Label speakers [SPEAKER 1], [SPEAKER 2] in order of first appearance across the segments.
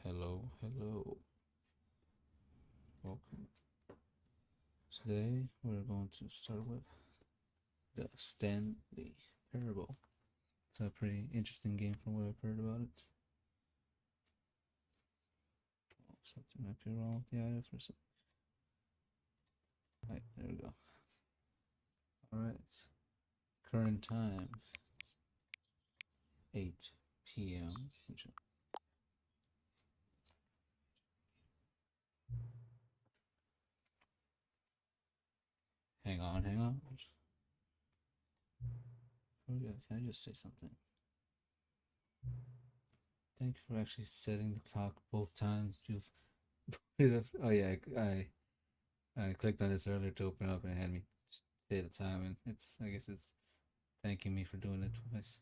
[SPEAKER 1] Hello, hello. Welcome. Today we're going to start with the Stanley Parable. It's a pretty interesting game from what I've heard about it. Oh, something might be wrong with the audio for a second. Alright, there we go. Alright. Current time 8 p.m. Hang on. Can I just say something? Thank you for actually setting the clock both times you've put it up. Oh yeah, I clicked on this earlier to open up and it had me say the time, and I guess it's thanking me for doing it twice.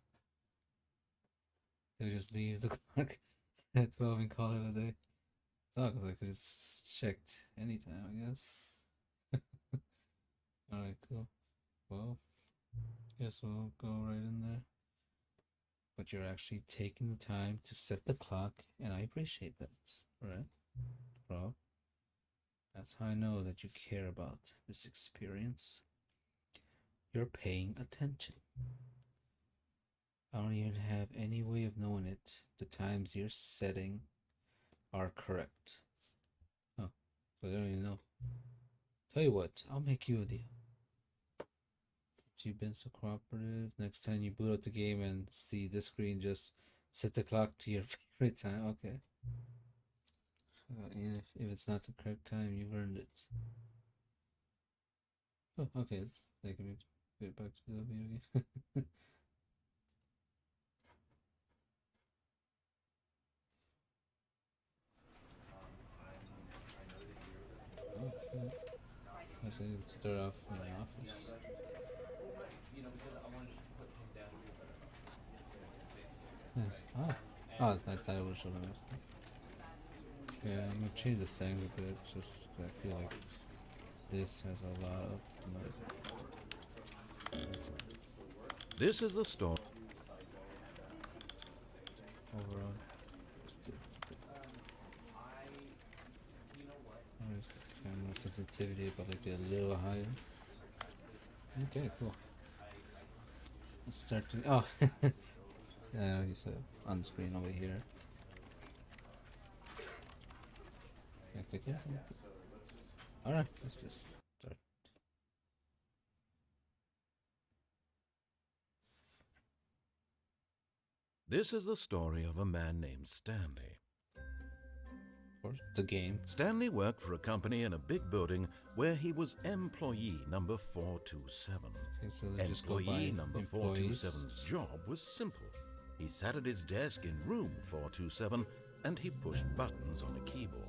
[SPEAKER 1] They just leave the clock at 12 and call it a day. So I could just checked anytime, I guess. Alright, cool. Well, guess we'll go right in there. But you're actually taking the time to set the clock, and I appreciate that. Right, bro? That's how I know that you care about this experience. You're paying attention. I don't even have any way of knowing it. The times you're setting are correct. Oh, so I don't even know. Tell you what, I'll make you a deal. You've been so cooperative. Next time you boot up the game and see this screen, just set the clock to your favorite time. Okay. And if it's not the correct time, you've earned it. Oh, okay. Taking me get back to the video game. Oh, okay. I say start off in an office. Yes. Oh, I thought it was showing us. Yeah, I'm gonna change the setting a bit, just 'cause I feel like this has a lot of noise.
[SPEAKER 2] This is the story.
[SPEAKER 1] Overall, where's the camera sensitivity? Probably be a little higher. Okay, cool. Let's start to. Oh, yeah, you said on the screen over here. Can I click it? Alright, let's just start.
[SPEAKER 2] This is the story of a man named Stanley.
[SPEAKER 1] Of course, the game.
[SPEAKER 2] Stanley worked for a company in a big building where he was employee number 427.
[SPEAKER 1] Okay, so let's just go by
[SPEAKER 2] Employee number
[SPEAKER 1] employees.
[SPEAKER 2] 427's job was simple. He sat at his desk in room 427 and he pushed buttons on a keyboard.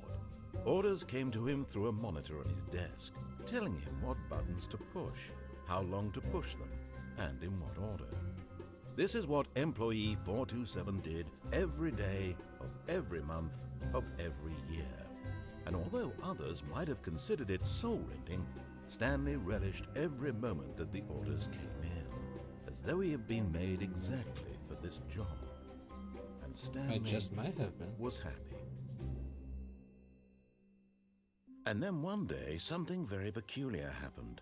[SPEAKER 2] Orders came to him through a monitor on his desk, telling him what buttons to push, how long to push them, and in what order. This is what employee 427 did every day of every month of every year. And although others might have considered it soul-rending, Stanley relished every moment that the orders came in, as though he had been made exactly for this job. And Stanley
[SPEAKER 1] I just might have been.
[SPEAKER 2] was happy. And then one day, something very peculiar happened.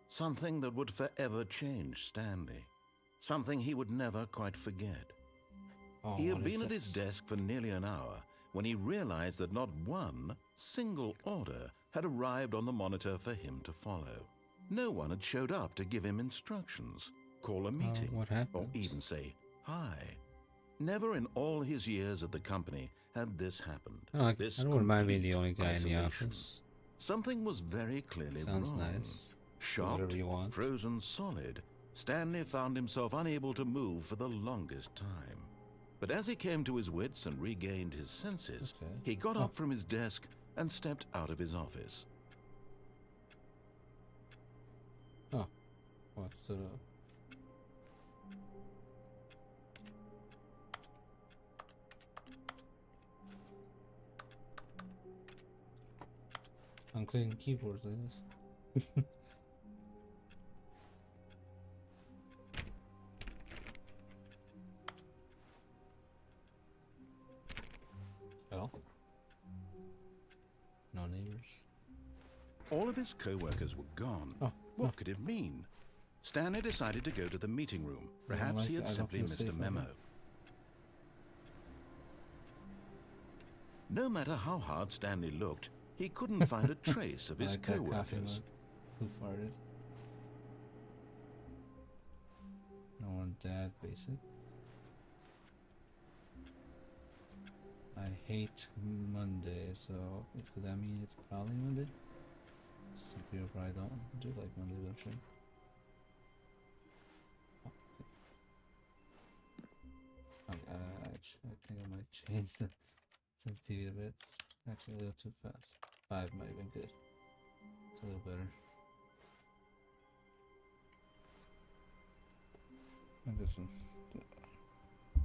[SPEAKER 2] Something that would forever change Stanley. Something he would never quite forget.
[SPEAKER 1] Oh,
[SPEAKER 2] He had
[SPEAKER 1] what is
[SPEAKER 2] been at his
[SPEAKER 1] this?
[SPEAKER 2] desk for nearly an hour when he realized that not one single order had arrived on the monitor for him to follow. No one had showed up to give him instructions, call a meeting,
[SPEAKER 1] what
[SPEAKER 2] or
[SPEAKER 1] happened?
[SPEAKER 2] even say hi. Never in all his years at the company had this happened.
[SPEAKER 1] Oh, I
[SPEAKER 2] This
[SPEAKER 1] wouldn't mind being the
[SPEAKER 2] complete
[SPEAKER 1] only guy in the
[SPEAKER 2] isolation.
[SPEAKER 1] office.
[SPEAKER 2] Something was very clearly
[SPEAKER 1] Sounds
[SPEAKER 2] wrong.
[SPEAKER 1] nice. Do
[SPEAKER 2] Shocked,
[SPEAKER 1] whatever you want.
[SPEAKER 2] frozen solid, Stanley found himself unable to move for the longest time. But as he came to his wits and regained his senses,
[SPEAKER 1] Okay.
[SPEAKER 2] he got up from his desk and stepped out of his office.
[SPEAKER 1] Oh, what stood up? I'm clicking keyboards like this. Hello? neighbors.
[SPEAKER 2] All of his co-workers were gone.
[SPEAKER 1] Oh,
[SPEAKER 2] What
[SPEAKER 1] no.
[SPEAKER 2] could it mean? Stanley decided to go to the meeting room. Perhaps
[SPEAKER 1] like
[SPEAKER 2] he
[SPEAKER 1] it.
[SPEAKER 2] had
[SPEAKER 1] I don't
[SPEAKER 2] simply
[SPEAKER 1] feel
[SPEAKER 2] missed
[SPEAKER 1] safe
[SPEAKER 2] a
[SPEAKER 1] over
[SPEAKER 2] memo.
[SPEAKER 1] here.
[SPEAKER 2] No matter how hard Stanley looked, he couldn't find a trace of
[SPEAKER 1] I
[SPEAKER 2] his
[SPEAKER 1] like that coffee
[SPEAKER 2] co-workers.
[SPEAKER 1] mug. Who farted? No one dad basic. I hate Monday, so could that mean it's probably Monday? Some people probably don't do like Monday, don't you? I think I might change the sensitivity a bit. It's actually a little too fast. 5 might have been good. It's a little better. And this one.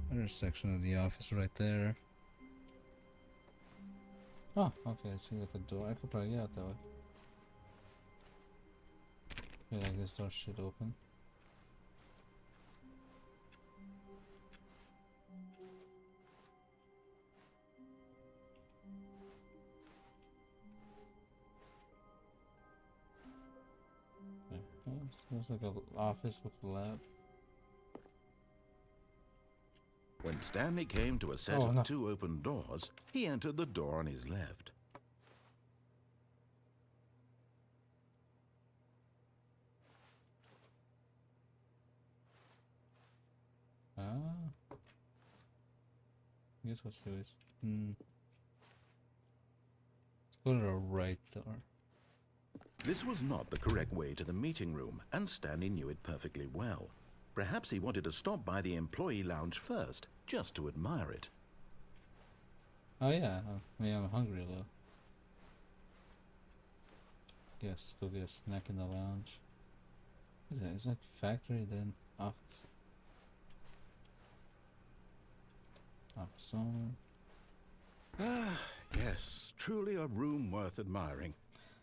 [SPEAKER 1] The intersection of the office right there. Oh, okay, I see like a door. I could probably get out that way. Yeah, like this door should open. Yeah, it's like an office with a lab.
[SPEAKER 2] When Stanley came to a set
[SPEAKER 1] Oh,
[SPEAKER 2] of
[SPEAKER 1] no.
[SPEAKER 2] 2 open doors, he entered the door on his left.
[SPEAKER 1] Ah. Guess what's this? Let's go to the right door.
[SPEAKER 2] This was not the correct way to the meeting room, and Stanley knew it perfectly well. Perhaps he wanted to stop by the employee lounge first, just to admire it.
[SPEAKER 1] Oh yeah, maybe I'm hungry though. Yes, go get a snack in the lounge. What is that? It's like factory then office. Office owner.
[SPEAKER 2] Ah, yes, truly a room worth admiring.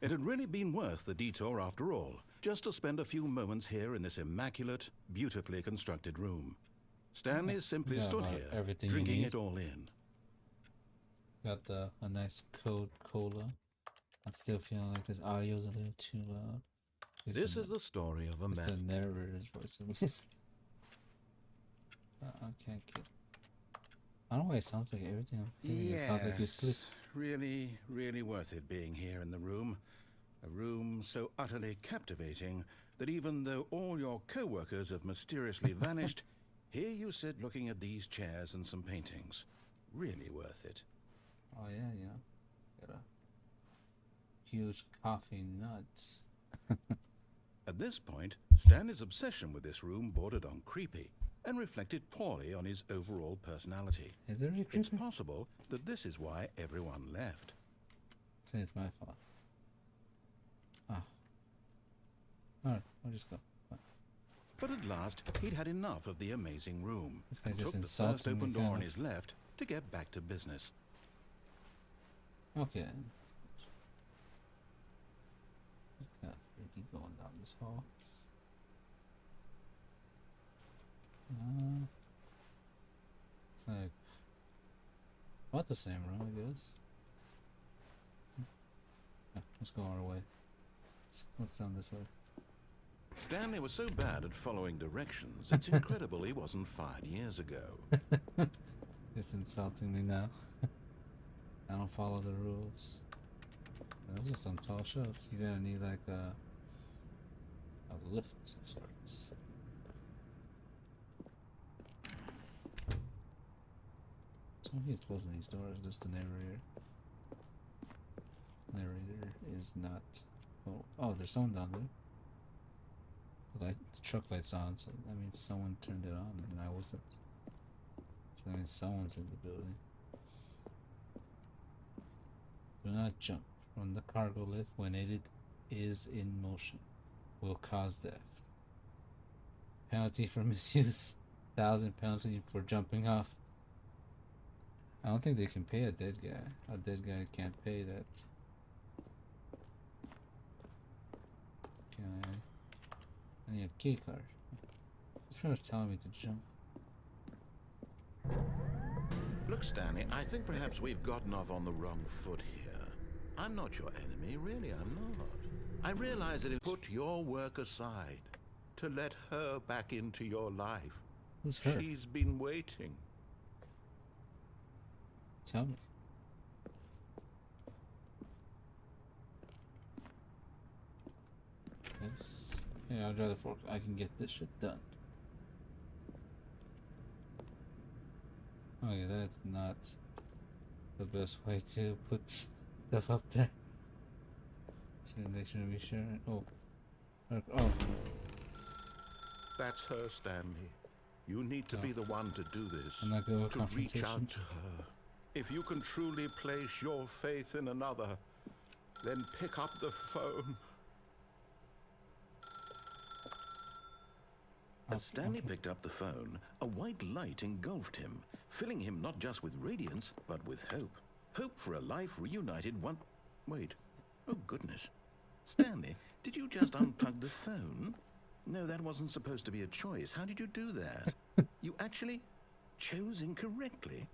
[SPEAKER 2] It had really been worth the detour after all, just to spend a few moments here in this immaculate, beautifully constructed room. Stanley simply
[SPEAKER 1] Yeah,
[SPEAKER 2] stood
[SPEAKER 1] about
[SPEAKER 2] here,
[SPEAKER 1] everything you
[SPEAKER 2] drinking
[SPEAKER 1] need.
[SPEAKER 2] it all in.
[SPEAKER 1] Got a nice cold cola. I'm still feeling like this audio's a little too loud.
[SPEAKER 2] This is the story of a
[SPEAKER 1] It's the
[SPEAKER 2] man.
[SPEAKER 1] narrator's voice at least. I can't get. I don't know why it sounds like everything I'm hearing. It sounds like it's good.
[SPEAKER 2] Yes, really, really worth it being here in the room. A room so utterly captivating that even though all your co-workers have mysteriously vanished, here you sit looking at these chairs and some paintings. Really worth it.
[SPEAKER 1] Oh yeah, you know, got a huge coffee nuts.
[SPEAKER 2] At this point, Stanley's obsession with this room bordered on creepy and reflected poorly on his overall personality.
[SPEAKER 1] Is it really
[SPEAKER 2] It's
[SPEAKER 1] creepy?
[SPEAKER 2] possible that this is why everyone left.
[SPEAKER 1] Say it's my fault. Ah. Alright, I'll just go. Fine.
[SPEAKER 2] But at last, he'd had enough of the amazing room
[SPEAKER 1] This guy's
[SPEAKER 2] and
[SPEAKER 1] just
[SPEAKER 2] took the first
[SPEAKER 1] insulting me,
[SPEAKER 2] open door
[SPEAKER 1] kind
[SPEAKER 2] on
[SPEAKER 1] of.
[SPEAKER 2] his left to get back to business.
[SPEAKER 1] Okay. Kind of freaky going down this hall. It's like about the same room, I guess. Yeah, let's go our way. Let's down this way.
[SPEAKER 2] Stanley was so bad at following directions, it's incredible he wasn't fired years ago.
[SPEAKER 1] It's insulting me now. I don't follow the rules. Those are some tall shelves. You're gonna need like a lift of sorts. So he's closing these doors. Just the narrator. Narrator is not. Oh, there's someone down there. The truck light's on, so that means someone turned it on, and I wasn't. So that means someone's in the building. Do not jump from the cargo lift when it is in motion. Will cause death. Penalty for misuse. 1,000 penalty for jumping off. I don't think they can pay a dead guy. A dead guy can't pay that. Can I need a key card. It's pretty much telling me to jump.
[SPEAKER 2] Look, Stanley, I think perhaps we've gotten off on the wrong foot here. I'm not your enemy, really, I'm not. I realize that it put your work aside to let her back into your life.
[SPEAKER 1] Who's her?
[SPEAKER 2] She's been waiting.
[SPEAKER 1] Tell me. Yes. Yeah, I'd rather fork. I can get this shit done. Okay, that's not the best way to put stuff up there. They shouldn't be sharing. Oh. Oh.
[SPEAKER 2] That's her, Stanley. You need to be the one to do this.
[SPEAKER 1] I'm not good with
[SPEAKER 2] to reach
[SPEAKER 1] confrontation.
[SPEAKER 2] out to her. If you can truly place your faith in another, then pick up the phone. As Stanley picked up the phone, a white light engulfed him, filling him not just with radiance, but with hope. Hope for a life reunited one... Wait. Oh, goodness. Stanley, did you just unplug the phone? No, that wasn't supposed to be a choice. How did you do that? You actually chose incorrectly?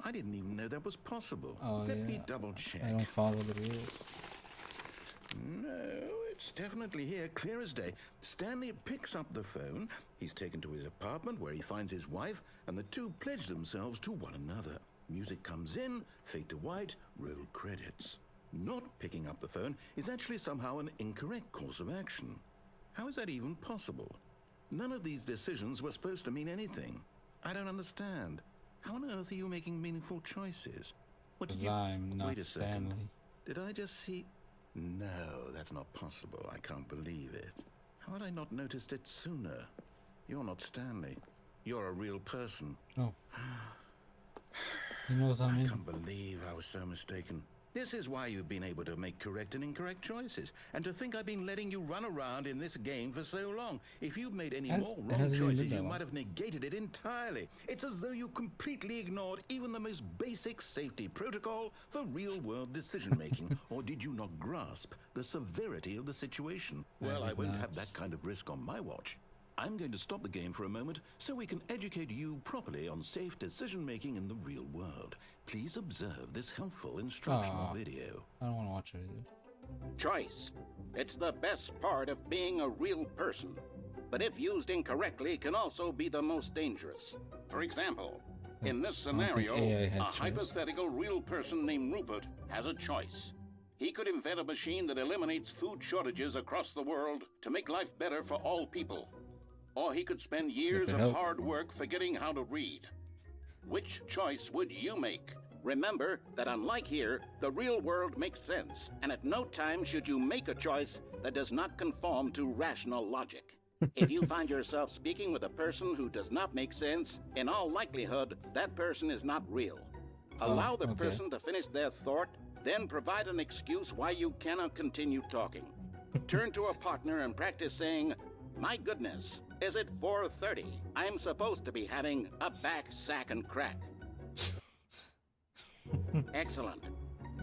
[SPEAKER 2] I didn't even know that was possible.
[SPEAKER 1] Oh,
[SPEAKER 2] Let
[SPEAKER 1] yeah.
[SPEAKER 2] me double check.
[SPEAKER 1] I don't follow the rules.
[SPEAKER 2] No, it's definitely here, clear as day. Stanley picks up the phone. He's taken to his apartment where he finds his wife, and the two pledge themselves to one another. Music comes in, fade to white, roll credits. Not picking up the phone is actually somehow an incorrect course of action. How is that even possible? None of these decisions were supposed to mean anything. I don't understand. How on earth are you making meaningful choices? What did
[SPEAKER 1] Because
[SPEAKER 2] you...
[SPEAKER 1] I'm not
[SPEAKER 2] Wait a second.
[SPEAKER 1] Stanley.
[SPEAKER 2] Did I just see... No, that's not possible. I can't believe it. How had I not noticed it sooner? You're not Stanley. You're a real person.
[SPEAKER 1] Oh. He knows I'm
[SPEAKER 2] I
[SPEAKER 1] in.
[SPEAKER 2] can't believe I was so mistaken. This is why you've been able to make correct and incorrect choices. And to think I've been letting you run around in this game for so long. If you'd made any more wrong
[SPEAKER 1] hasn't even been
[SPEAKER 2] choices,
[SPEAKER 1] that
[SPEAKER 2] you
[SPEAKER 1] long.
[SPEAKER 2] might have negated it entirely. It's as though you completely ignored even the most basic safety protocol for real-world decision-making. Or did you not grasp the severity of the situation? Well, I
[SPEAKER 1] did
[SPEAKER 2] won't
[SPEAKER 1] not.
[SPEAKER 2] have that kind of risk on my watch. I'm going to stop the game for a moment so we can educate you properly on safe decision-making in the real world. Please observe this helpful instructional
[SPEAKER 1] Aw.
[SPEAKER 2] video.
[SPEAKER 1] I don't want to watch it either.
[SPEAKER 3] Choice. It's the best part of being a real person. But if used incorrectly, can also be the most dangerous. For example, in this
[SPEAKER 1] I don't think
[SPEAKER 3] scenario,
[SPEAKER 1] AI
[SPEAKER 3] a
[SPEAKER 1] has choice.
[SPEAKER 3] hypothetical real person named Rupert has a choice. He could invent a machine that eliminates food shortages across the world to make life better for all people. Or he could spend years
[SPEAKER 1] could
[SPEAKER 3] of
[SPEAKER 1] help.
[SPEAKER 3] hard work forgetting how to read. Which choice would you make? Remember that unlike here, the real world makes sense, and at no time should you make a choice that does not conform to rational logic. If you find yourself speaking with a person who does not make sense, in all likelihood, that person is not real. Allow the
[SPEAKER 1] okay.
[SPEAKER 3] person to finish their thought, then provide an excuse why you cannot continue talking. Turn to a partner and practice saying, "My goodness, is it 4:30? I'm supposed to be having a back, sack, and crack." Excellent.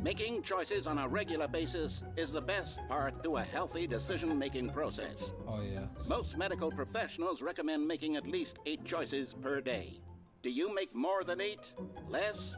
[SPEAKER 3] Making choices on a regular basis is the best part to a healthy decision-making process.
[SPEAKER 1] Oh, yeah.
[SPEAKER 3] Most medical professionals recommend making at least 8 choices per day. Do you make more than 8? Less?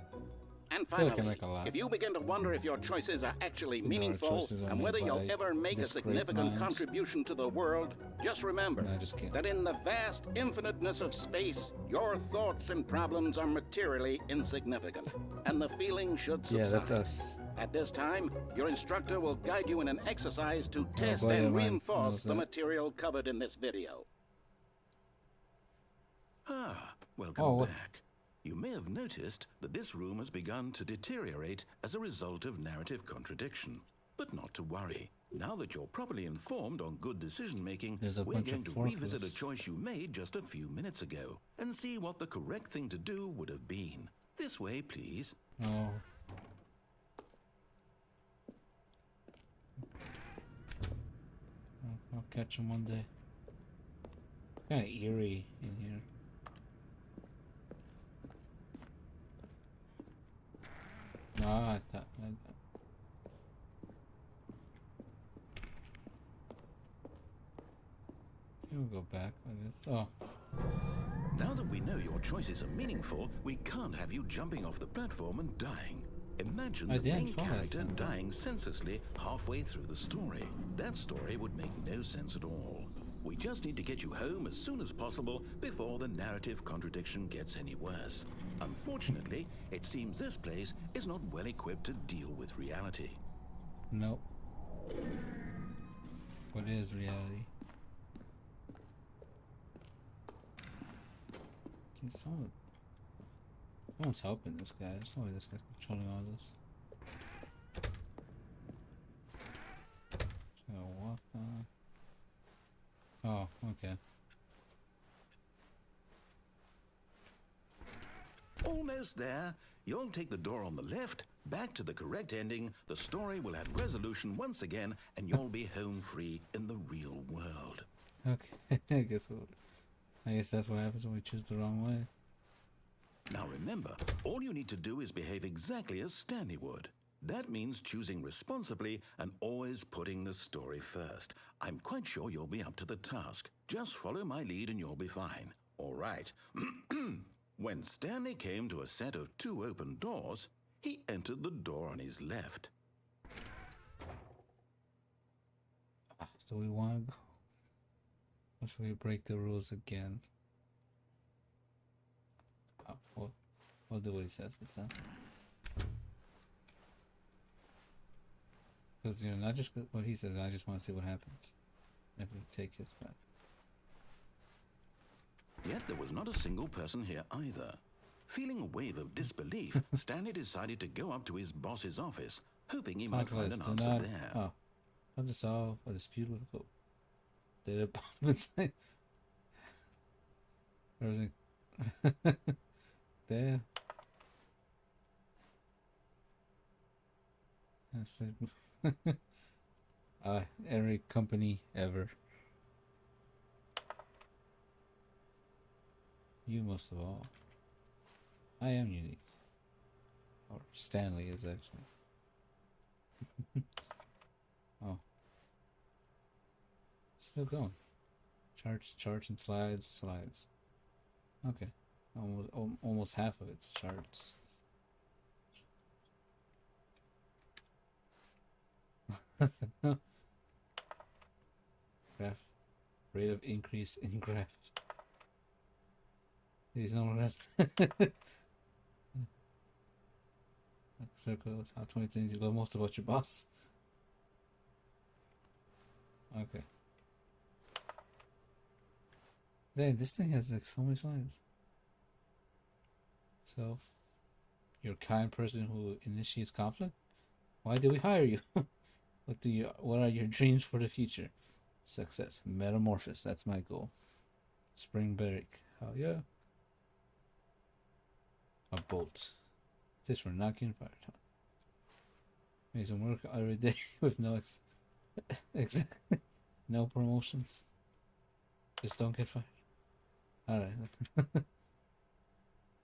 [SPEAKER 3] And
[SPEAKER 1] feel like I
[SPEAKER 3] finally,
[SPEAKER 1] make a lot.
[SPEAKER 3] if you begin to wonder if your choices are actually
[SPEAKER 1] There are
[SPEAKER 3] meaningful
[SPEAKER 1] choices I
[SPEAKER 3] and
[SPEAKER 1] make
[SPEAKER 3] whether you'll
[SPEAKER 1] by
[SPEAKER 3] ever make a
[SPEAKER 1] this great
[SPEAKER 3] significant
[SPEAKER 1] minds.
[SPEAKER 3] contribution to the world, just remember
[SPEAKER 1] No, I just can't.
[SPEAKER 3] that in the vast infiniteness of space, your thoughts and problems are materially insignificant, and the feeling should subside.
[SPEAKER 1] Yeah, that's us.
[SPEAKER 3] At this time, your instructor will guide you in an exercise to test
[SPEAKER 1] buddy of
[SPEAKER 3] and
[SPEAKER 1] mine
[SPEAKER 3] reinforce
[SPEAKER 1] knows
[SPEAKER 3] the
[SPEAKER 1] that.
[SPEAKER 3] material covered in this video.
[SPEAKER 2] Ah, welcome
[SPEAKER 1] Oh, what-
[SPEAKER 2] back. You may have noticed that this room has begun to deteriorate as a result of narrative contradiction. But not to worry. Now that you're properly informed on good decision-making,
[SPEAKER 1] There's a
[SPEAKER 2] we're
[SPEAKER 1] bunch
[SPEAKER 2] going
[SPEAKER 1] of
[SPEAKER 2] to revisit a
[SPEAKER 1] forklifts.
[SPEAKER 2] choice you made just a few minutes ago and see what the correct thing to do would have been. This way, please.
[SPEAKER 1] Oh. I'll catch him one day. Kind of eerie in here. No, I thought. We'll go back, I guess. Oh,
[SPEAKER 2] Now that we know your choices are meaningful, we can't have you jumping off the platform and dying. Imagine
[SPEAKER 1] I
[SPEAKER 2] the
[SPEAKER 1] didn't
[SPEAKER 2] main
[SPEAKER 1] follow
[SPEAKER 2] character
[SPEAKER 1] that.
[SPEAKER 2] dying senselessly halfway through the story. That story would make no sense at all. We just need to get you home as soon as possible before the narrative contradiction gets any worse. Unfortunately, it seems this place is not well equipped to deal with reality.
[SPEAKER 1] Nope. What is reality? Dude, someone's helping this guy. There's no way this guy's controlling all this. Just gonna walk down. Oh, okay.
[SPEAKER 2] Almost there. You'll take the door on the left, back to the correct ending, the story will have resolution once again, and you'll be home free in the real world.
[SPEAKER 1] Okay, I guess that's what happens when we choose the wrong way.
[SPEAKER 2] Now remember, all you need to do is behave exactly as Stanley would. That means choosing responsibly and always putting the story first. I'm quite sure you'll be up to the task. Just follow my lead and you'll be fine. All right. When Stanley came to a set of 2 open doors, he entered the door on his left.
[SPEAKER 1] Do we want to go? Or should we break the rules again? Oh, we'll do what he says this time. Because, you know, not just what he says, I just want to see what happens if we take his back.
[SPEAKER 2] Yet there was not a single person here either. Feeling a wave of disbelief, Stanley decided to go up to his boss's office, hoping he might find an answer there.
[SPEAKER 1] Oh, how to solve a dispute with the department site. Everything. There. That's it. Every company ever. You most of all. I am unique. Or Stanley is actually. Oh. Still going. Charts and slides. Okay. Almost half of it's charts. Graph. Rate of increase in graph. These no rest. Circles. How 20 things you love most about your boss. Okay. Man, this thing has like so many slides. So, you're a kind person who initiates conflict. Why did we hire you? What are your dreams for the future? Success. Metamorphosis. That's my goal. Spring break. Hell yeah. A bolt. This for not getting fired. Huh? Make some work every day with no no promotions. Just don't get fired. Alright.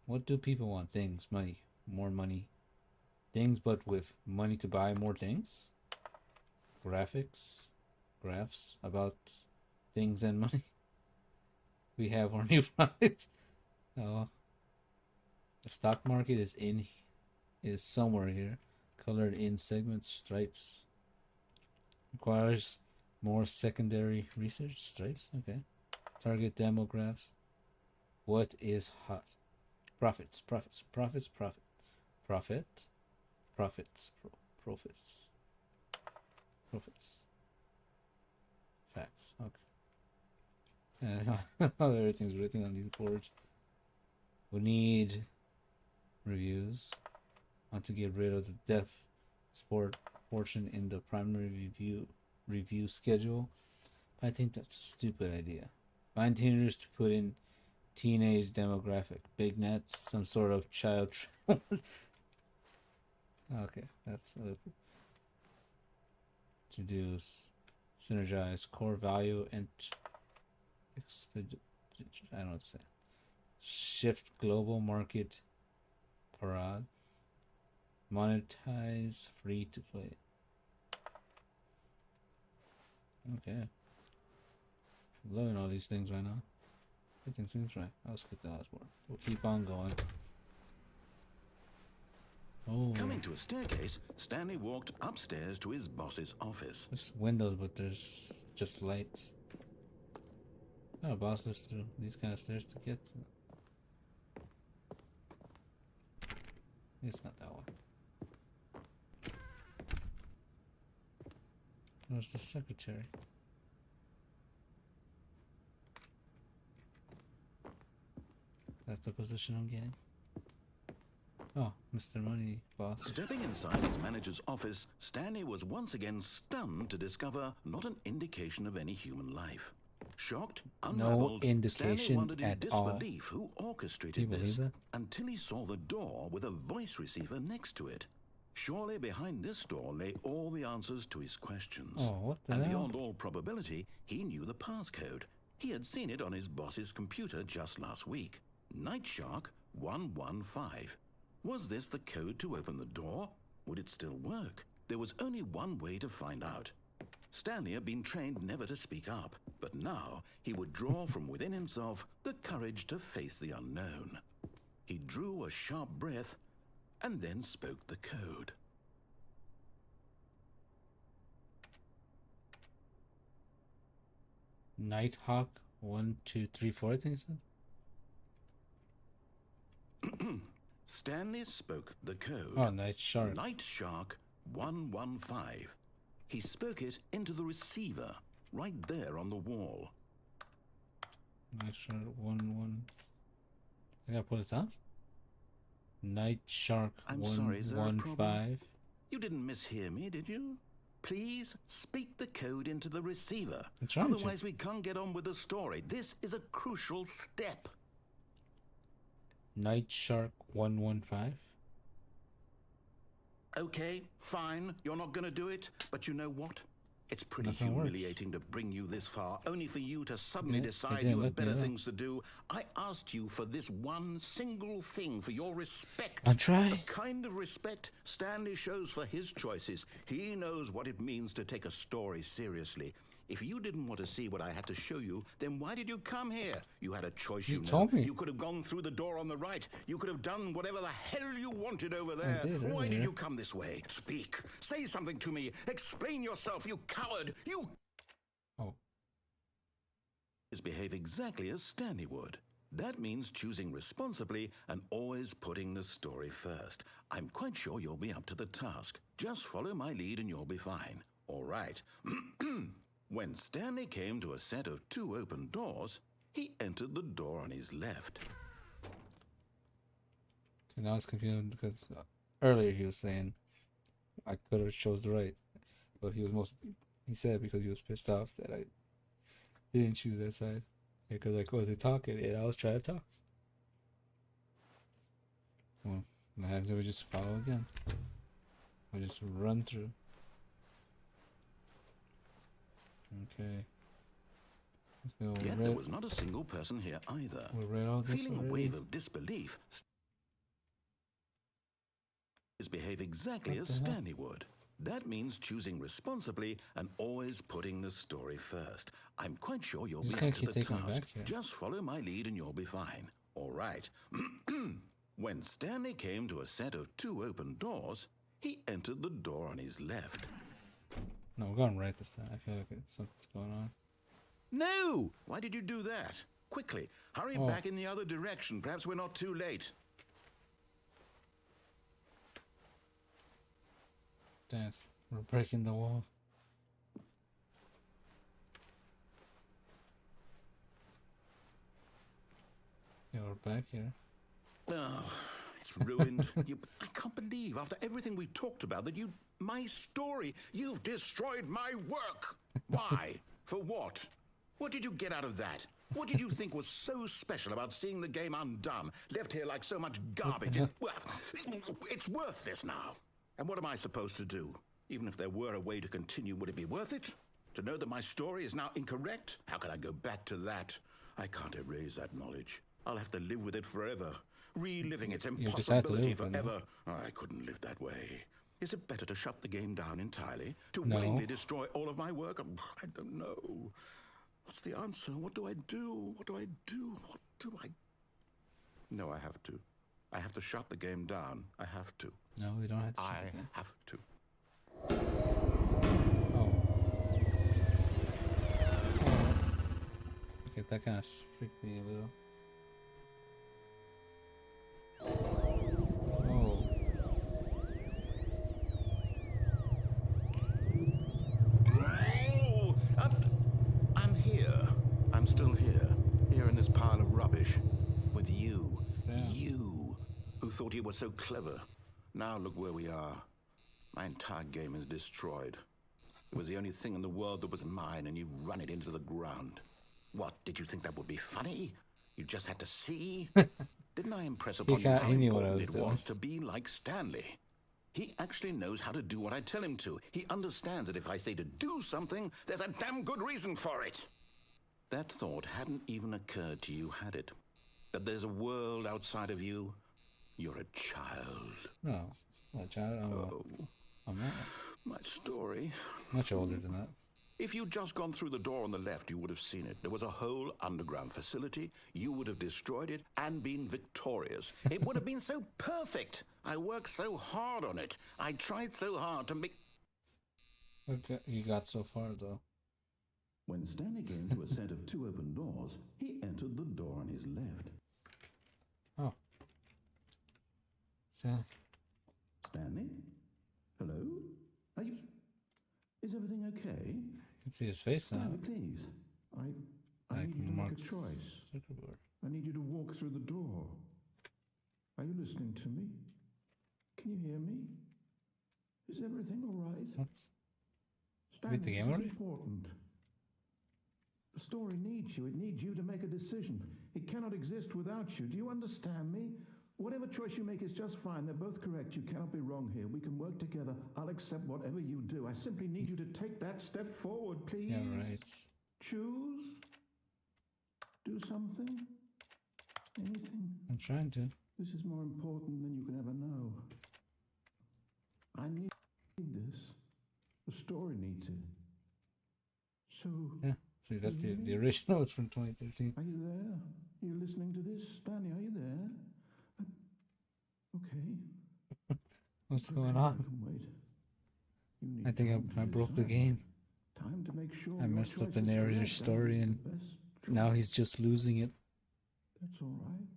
[SPEAKER 1] What do people want? Things, money, more money. Things, but with money to buy more things. Graphs about things and money. We have our new product. Oh, the stock market is somewhere here, colored in segments, stripes. Requires more secondary research. Stripes, okay. Target demographics. What is hot? Profits. Facts. Okay. Everything's written on these boards. We need reviews. Want to get rid of the deaf sport portion in the primary review schedule. I think that's a stupid idea. Find teenagers to put in teenage demographic. Big nets, some sort of child. Okay, that's to do synergize core value and I don't know what to say. Shift global market parade. Monetize free to play. Okay. I'm loving all these things right now. Everything seems right. I'll skip the last one. We'll keep on going. Oh,
[SPEAKER 2] Coming to a staircase, Stanley walked upstairs to his boss's office.
[SPEAKER 1] there's windows, but there's just lights. Not a boss list through these kind of stairs to get to. It's not that one. Where's the secretary? That's the position I'm getting. Oh, Mr. Money Boss.
[SPEAKER 2] Stepping inside his manager's office, Stanley was once again stunned to discover not an indication of any human life. Shocked, unraveled,
[SPEAKER 1] indication
[SPEAKER 2] Stanley wondered in
[SPEAKER 1] at all.
[SPEAKER 2] disbelief who orchestrated
[SPEAKER 1] You believe
[SPEAKER 2] this
[SPEAKER 1] that?
[SPEAKER 2] until he saw the door with a voice receiver next to it. Surely behind this door lay all the answers to his questions.
[SPEAKER 1] Oh, what the
[SPEAKER 2] And
[SPEAKER 1] hell?
[SPEAKER 2] beyond all probability, he knew the passcode. He had seen it on his boss's computer just last week. Night Shark 115. Was this the code to open the door? Would it still work? There was only one way to find out. Stanley had been trained never to speak up, but now he would draw from within himself the courage to face the unknown. He drew a sharp breath and then spoke the code.
[SPEAKER 1] Nighthawk 1, 2, 3, 4, I think it said.
[SPEAKER 2] Stanley spoke the code.
[SPEAKER 1] Oh, Night Shark.
[SPEAKER 2] Night Shark 115. He spoke it into the receiver, right there on the wall.
[SPEAKER 1] Night Shark 1. I gotta pull this out. Night Shark
[SPEAKER 2] I'm sorry, is there a
[SPEAKER 1] 115.
[SPEAKER 2] problem? You didn't mishear me, did you? Please speak the code into the receiver.
[SPEAKER 1] I'm trying to.
[SPEAKER 2] Otherwise, we can't get on with the story. This is a crucial step.
[SPEAKER 1] Night Shark 115.
[SPEAKER 2] Okay, fine. You're not going to do it. But you know what? It's pretty
[SPEAKER 1] Nothing works.
[SPEAKER 2] humiliating to bring you this far, only for you to suddenly
[SPEAKER 1] Yeah,
[SPEAKER 2] decide
[SPEAKER 1] again,
[SPEAKER 2] you
[SPEAKER 1] let
[SPEAKER 2] have
[SPEAKER 1] me
[SPEAKER 2] better
[SPEAKER 1] know.
[SPEAKER 2] things to do. I asked you for this one single thing, for your respect.
[SPEAKER 1] I try.
[SPEAKER 2] The kind of respect Stanley shows for his choices. He knows what it means to take a story seriously. If you didn't want to see what I had to show you, then why did you come here? You had a choice,
[SPEAKER 1] You
[SPEAKER 2] know.
[SPEAKER 1] told me.
[SPEAKER 2] You could have gone through the door on the right. You could have done whatever the hell you wanted over there.
[SPEAKER 1] did
[SPEAKER 2] Why did
[SPEAKER 1] earlier.
[SPEAKER 2] you come this way? Speak. Say something to me. Explain yourself, you coward. You
[SPEAKER 1] Oh,
[SPEAKER 2] behave exactly as Stanley would. That means choosing responsibly and always putting the story first. I'm quite sure you'll be up to the task. Just follow my lead and you'll be fine. All right. When Stanley came to a set of 2 open doors, he entered the door on his left.
[SPEAKER 1] okay, now it's confusing because earlier he was saying I could have chose the right, but he said because he was pissed off that I didn't choose that side because I wasn't talking and I was trying to talk. Well, what happens if we just follow again? We just run through. Okay. Let's go.
[SPEAKER 2] Yet there was not a single person here either.
[SPEAKER 1] We read all this
[SPEAKER 2] Feeling a
[SPEAKER 1] already.
[SPEAKER 2] wave of disbelief, behave exactly
[SPEAKER 1] What
[SPEAKER 2] as
[SPEAKER 1] the hell?
[SPEAKER 2] Stanley would. That means choosing responsibly and always putting the story first. I'm quite sure you'll
[SPEAKER 1] Just
[SPEAKER 2] be
[SPEAKER 1] gonna
[SPEAKER 2] up to
[SPEAKER 1] keep
[SPEAKER 2] the
[SPEAKER 1] taking me
[SPEAKER 2] task.
[SPEAKER 1] back here.
[SPEAKER 2] Just follow my lead and you'll be fine. All right. When Stanley came to a set of 2 open doors, he entered the door on his left.
[SPEAKER 1] No, we're going right this time. I feel like something's going on.
[SPEAKER 2] No! Why did you do that? Quickly, hurry
[SPEAKER 1] Oh.
[SPEAKER 2] back in the other direction. Perhaps we're not too late.
[SPEAKER 1] Dance. We're breaking the wall. Yeah, we're back here.
[SPEAKER 2] Oh, it's ruined. I can't believe, after everything we talked about, that my story, you've destroyed my work. Why? For what? What did you get out of that? What did you think was so special about seeing the game undone, left here like so much garbage? Well, it's worthless now. And what am I supposed to do? Even if there were a way to continue, would it be worth it? To know that my story is now incorrect? How can I go back to that? I can't erase that knowledge. I'll have to live with it forever, reliving its
[SPEAKER 1] You just had to live
[SPEAKER 2] impossibility
[SPEAKER 1] with it, no?
[SPEAKER 2] forever. I couldn't live that way. Is it better to shut the game down entirely? To
[SPEAKER 1] No.
[SPEAKER 2] willingly destroy all of my work? I don't know. What's the answer? What do I do? What do I do? What do I... No, I have to. I have to shut the game down. I have to.
[SPEAKER 1] No, we don't have to.
[SPEAKER 2] I have to.
[SPEAKER 1] Oh. Okay, that kind of freaked me a little. Oh.
[SPEAKER 2] Oh, I'm here. I'm still here. Here in this pile of rubbish. With you.
[SPEAKER 1] Yeah.
[SPEAKER 2] You. Who thought you were so clever. Now look where we are. My entire game is destroyed. It was the only thing in the world that was mine, and you've run it into the ground. What, did you think that would be funny? You just had to see? Didn't I impress upon you how
[SPEAKER 1] knew what I
[SPEAKER 2] important
[SPEAKER 1] was
[SPEAKER 2] it
[SPEAKER 1] doing.
[SPEAKER 2] was to be like Stanley? He actually knows how to do what I tell him to. He understands that if I say to do something, there's a damn good reason for it. That thought hadn't even occurred to you, had it? That there's a world outside of you? You're a child.
[SPEAKER 1] No. What, child? I'm not.
[SPEAKER 2] My story.
[SPEAKER 1] Much older than that.
[SPEAKER 2] If you'd just gone through the door on the left, you would have seen it. There was a whole underground facility. You would have destroyed it and been victorious. It would have been so perfect. I worked so hard on it. I tried so hard to make...
[SPEAKER 1] Okay, you got so far, though.
[SPEAKER 2] When Stanley came to a set of 2 open doors, he entered the door on his left.
[SPEAKER 1] Oh. So,
[SPEAKER 2] Stanley? Hello? Are you... Is everything okay?
[SPEAKER 1] you can see his face now.
[SPEAKER 2] Stanley, please. I
[SPEAKER 1] Like
[SPEAKER 2] need you to make a
[SPEAKER 1] Mark's
[SPEAKER 2] choice.
[SPEAKER 1] circuit board.
[SPEAKER 2] I need you to walk through the door. Are you listening to me? Can you hear me? Is everything all right?
[SPEAKER 1] What?
[SPEAKER 2] Stanley,
[SPEAKER 1] the game
[SPEAKER 2] this
[SPEAKER 1] already?
[SPEAKER 2] is important. The story needs you. It needs you to make a decision. It cannot exist without you. Do you understand me? Whatever choice you make is just fine. They're both correct. You cannot be wrong here. We can work together. I'll accept whatever you do. I simply need you to take that step forward, please.
[SPEAKER 1] Yeah, right.
[SPEAKER 2] Choose. Do something. Anything.
[SPEAKER 1] I'm trying to.
[SPEAKER 2] This is more important than you can ever know. I need this. The story needs it. So,
[SPEAKER 1] Yeah. See, that's the original. It's from 2013.
[SPEAKER 2] are you there? Are you listening to this? Stanley, are you there? Okay.
[SPEAKER 1] What's going
[SPEAKER 2] Okay,
[SPEAKER 1] on?
[SPEAKER 2] I can wait. You need
[SPEAKER 1] I think
[SPEAKER 2] time to
[SPEAKER 1] I broke the
[SPEAKER 2] decide.
[SPEAKER 1] game.
[SPEAKER 2] Time to make sure
[SPEAKER 1] I
[SPEAKER 2] your
[SPEAKER 1] messed up the
[SPEAKER 2] choice is
[SPEAKER 1] narrator's
[SPEAKER 2] correct.
[SPEAKER 1] story,
[SPEAKER 2] That
[SPEAKER 1] and
[SPEAKER 2] is the best
[SPEAKER 1] now
[SPEAKER 2] choice.
[SPEAKER 1] he's just losing it.
[SPEAKER 2] That's all right.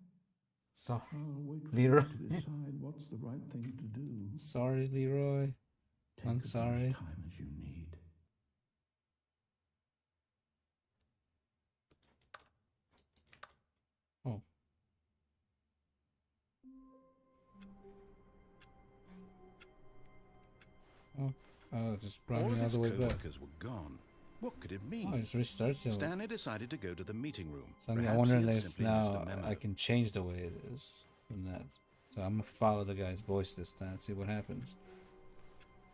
[SPEAKER 1] So,
[SPEAKER 2] I'll wait for
[SPEAKER 1] Leroy.
[SPEAKER 2] you to decide what's the right thing to do.
[SPEAKER 1] sorry, Leroy.
[SPEAKER 2] Take
[SPEAKER 1] I'm
[SPEAKER 2] as much
[SPEAKER 1] sorry.
[SPEAKER 2] time as you need.
[SPEAKER 1] Oh. Oh, it just brought
[SPEAKER 2] All
[SPEAKER 1] me
[SPEAKER 2] of
[SPEAKER 1] all
[SPEAKER 2] his
[SPEAKER 1] the way back.
[SPEAKER 2] co-workers were gone. What could it mean?
[SPEAKER 1] Oh, it just restarts it.
[SPEAKER 2] Stanley decided to go to the meeting room.
[SPEAKER 1] So I
[SPEAKER 2] Perhaps
[SPEAKER 1] wonder
[SPEAKER 2] he had
[SPEAKER 1] if
[SPEAKER 2] simply missed
[SPEAKER 1] now
[SPEAKER 2] a memo.
[SPEAKER 1] I can change the way it is from that. So I'm gonna follow the guy's voice this time, see what happens.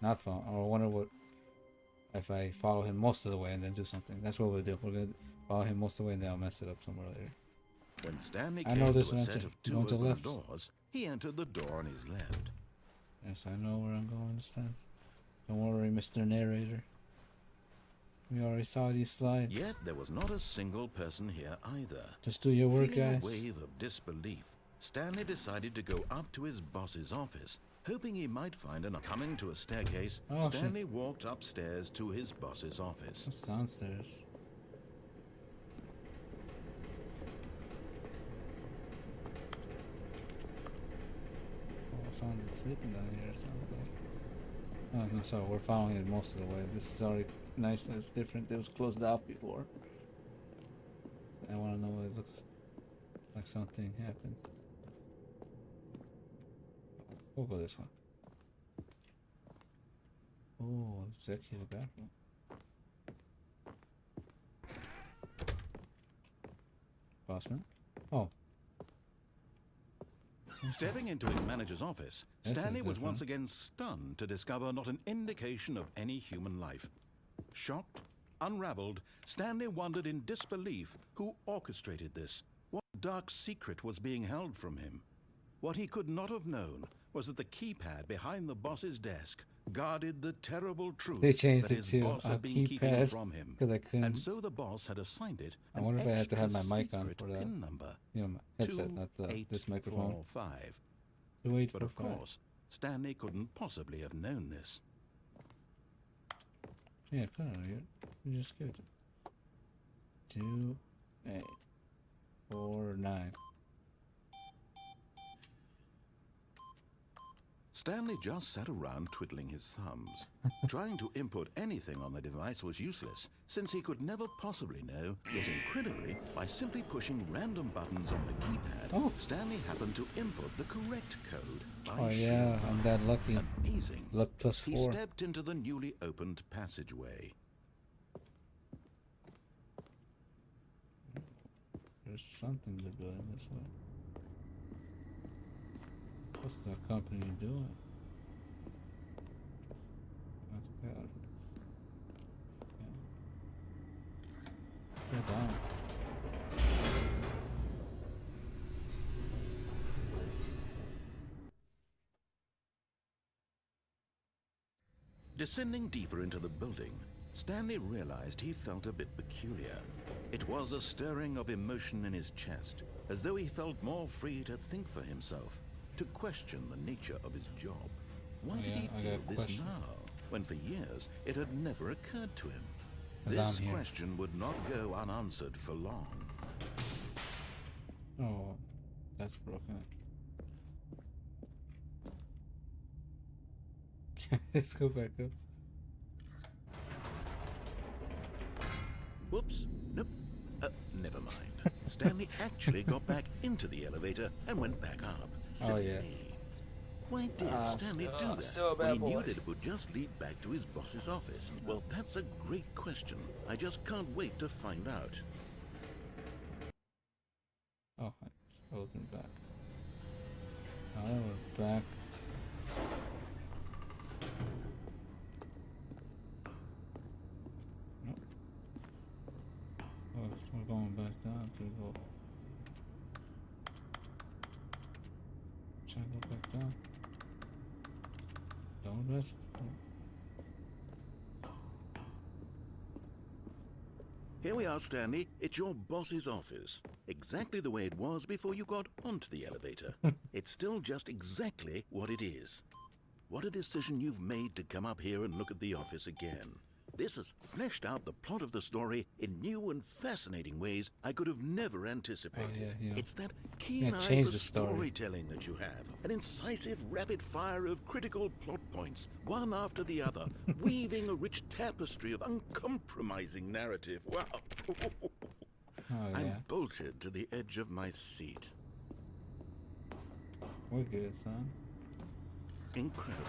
[SPEAKER 1] Not follow, or I wonder what if I follow him most of the way and then do something. That's what we'll do. We're gonna follow him most of the way and then I'll mess it up somewhere later.
[SPEAKER 2] When Stanley
[SPEAKER 1] I
[SPEAKER 2] came
[SPEAKER 1] know this
[SPEAKER 2] to a
[SPEAKER 1] one
[SPEAKER 2] set
[SPEAKER 1] too.
[SPEAKER 2] of 2
[SPEAKER 1] Going to the
[SPEAKER 2] open
[SPEAKER 1] left.
[SPEAKER 2] doors, he entered the door on his left.
[SPEAKER 1] Yes, I know where I'm going this time. Don't worry, Mr. Narrator. We already saw these slides.
[SPEAKER 2] Yet there was not a single person here either.
[SPEAKER 1] Just do your work,
[SPEAKER 2] Feeling
[SPEAKER 1] guys.
[SPEAKER 2] a wave of disbelief, Stanley decided to go up to his boss's office, hoping he might find an... Coming to a staircase,
[SPEAKER 1] Oh, shit.
[SPEAKER 2] Stanley walked upstairs to his boss's office.
[SPEAKER 1] What's downstairs? Oh, someone's sleeping down here or something. Oh, no, so we're following it most of the way. This is already nice and it's different. It was closed out before. I want to know what it looks like. Something happened. We'll go this one. Oh, executive bathroom. Bossman? Oh.
[SPEAKER 2] Stepping into his manager's office,
[SPEAKER 1] This
[SPEAKER 2] Stanley
[SPEAKER 1] is
[SPEAKER 2] was
[SPEAKER 1] different.
[SPEAKER 2] once again stunned to discover not an indication of any human life. Shocked, unraveled, Stanley wondered in disbelief who orchestrated this. What dark secret was being held from him? What he could not have known was that the keypad behind the boss's desk guarded the terrible truth
[SPEAKER 1] They changed
[SPEAKER 2] that
[SPEAKER 1] it
[SPEAKER 2] his
[SPEAKER 1] to
[SPEAKER 2] boss
[SPEAKER 1] a
[SPEAKER 2] had been keeping
[SPEAKER 1] keypad
[SPEAKER 2] from him.
[SPEAKER 1] 'cause I couldn't-
[SPEAKER 2] And so the boss had assigned it
[SPEAKER 1] I
[SPEAKER 2] an
[SPEAKER 1] wonder if I had to have my
[SPEAKER 2] extra
[SPEAKER 1] mic on
[SPEAKER 2] secret
[SPEAKER 1] for that.
[SPEAKER 2] pin number.
[SPEAKER 1] You know, my headset, not this microphone.
[SPEAKER 2] 2845.
[SPEAKER 1] Wait
[SPEAKER 2] But
[SPEAKER 1] for
[SPEAKER 2] of
[SPEAKER 1] 5.
[SPEAKER 2] course, Stanley couldn't possibly have known this.
[SPEAKER 1] Yeah, kind of weird. We just skipped it. 2, 8, 4, 9.
[SPEAKER 2] Stanley just sat around twiddling his thumbs. Trying to input anything on the device was useless, since he could never possibly know, yet incredibly, by simply pushing random buttons on the keypad, Stanley happened to input the correct code by
[SPEAKER 1] Oh
[SPEAKER 2] sheer
[SPEAKER 1] yeah,
[SPEAKER 2] luck.
[SPEAKER 1] I'm that lucky.
[SPEAKER 2] Amazing.
[SPEAKER 1] Luck plus
[SPEAKER 2] He
[SPEAKER 1] 4.
[SPEAKER 2] stepped into the newly opened passageway.
[SPEAKER 1] There's something to do in this way. What's the company doing? That's bad. Okay. Go down.
[SPEAKER 2] Descending deeper into the building, Stanley realized he felt a bit peculiar. It was a stirring of emotion in his chest, as though he felt more free to think for himself, to question the nature of his job. Why did he feel this now, when for years it had never occurred to him? This question would not go unanswered for long.
[SPEAKER 1] Oh, that's broken. Let's go back up.
[SPEAKER 2] Whoops. Nope. Never mind. Stanley actually got back into the elevator and went back up. Silly me. Why did Stanley do that when he knew that it would just lead back to his boss's office? Well, that's a great question. I just can't wait to find out.
[SPEAKER 1] Oh, I was back. Now we're back. Nope. Oh, we're going back down to go. Should I go back down? Don't mess.
[SPEAKER 2] Here we are, Stanley. It's your boss's office. Exactly the way it was before you got onto the elevator. It's still just exactly what it is. What a decision you've made to come up here and look at the office again. This has fleshed out the plot of the story in new and fascinating ways I could have never anticipated. It's that keen eye for storytelling that you have. An incisive rapid fire of critical plot points, one after the other, weaving a rich tapestry of uncompromising narrative. Wow. I'm bolted to the edge of my seat.
[SPEAKER 1] We're good, son.
[SPEAKER 2] Incredible.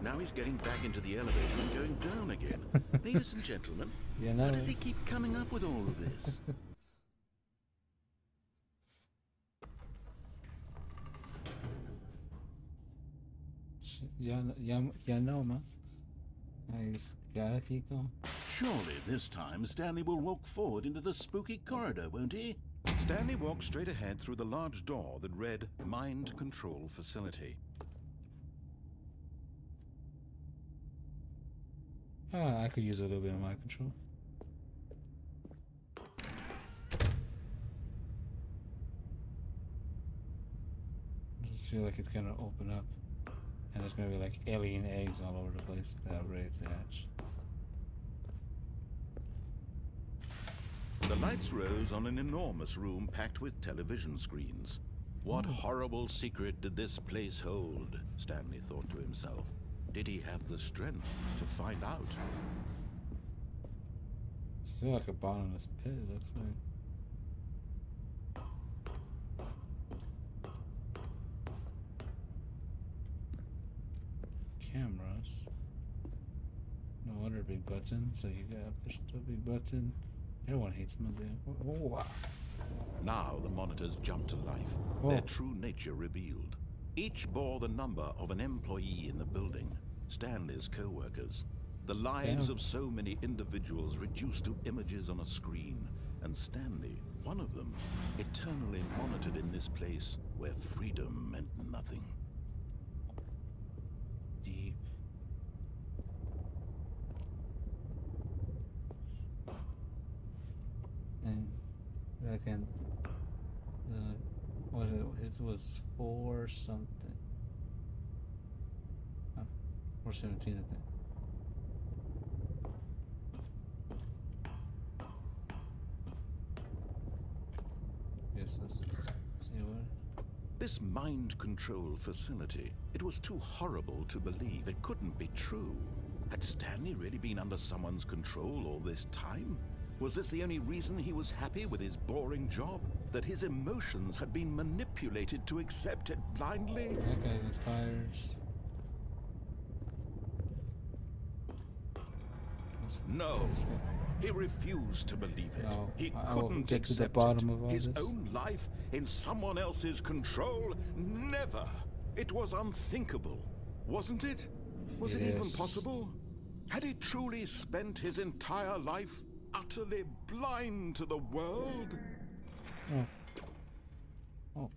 [SPEAKER 2] Now he's getting back into the elevator and going down again. Ladies and gentlemen, how does he keep coming up with all of this?
[SPEAKER 1] Yeah, no, man. I just gotta keep going.
[SPEAKER 2] Surely this time Stanley will walk forward into the spooky corridor, won't he? Stanley walked straight ahead through the large door that read Mind Control Facility.
[SPEAKER 1] I could use a little bit of mind control. I just feel like it's gonna open up and there's gonna be like alien eggs all over the place that are ready to hatch.
[SPEAKER 2] The lights rose on an enormous room packed with television screens. What horrible secret did this place hold? Stanley thought to himself. Did he have the strength to find out?
[SPEAKER 1] Still like a bottomless pit, it looks like. Cameras. No other big button, so you gotta push the big button. Everyone hates Monday. Oh,
[SPEAKER 2] now the monitors jumped to life, their true nature revealed. Each bore the number of an employee in the building, Stanley's co-workers. The lives of so many individuals reduced to images on a screen, and Stanley, one of them, eternally monitored in this place where freedom meant nothing.
[SPEAKER 1] Deep. And I can, what was it? His was 4 something. Or 17, I think. Yes, let's see what.
[SPEAKER 2] This mind control facility, it was too horrible to believe. It couldn't be true. Had Stanley really been under someone's control all this time? Was this the only reason he was happy with his boring job? That his emotions had been manipulated to accept it blindly?
[SPEAKER 1] That guy with fires.
[SPEAKER 2] No. He refused to believe it.
[SPEAKER 1] No,
[SPEAKER 2] He
[SPEAKER 1] I will
[SPEAKER 2] couldn't
[SPEAKER 1] get to the
[SPEAKER 2] accept
[SPEAKER 1] bottom
[SPEAKER 2] it.
[SPEAKER 1] of all
[SPEAKER 2] His
[SPEAKER 1] this.
[SPEAKER 2] own life in someone else's control? Never. It was unthinkable, wasn't it? Was it even
[SPEAKER 1] Yes.
[SPEAKER 2] possible? Had he truly spent his entire life utterly blind to the world?
[SPEAKER 1] Oh. Oh.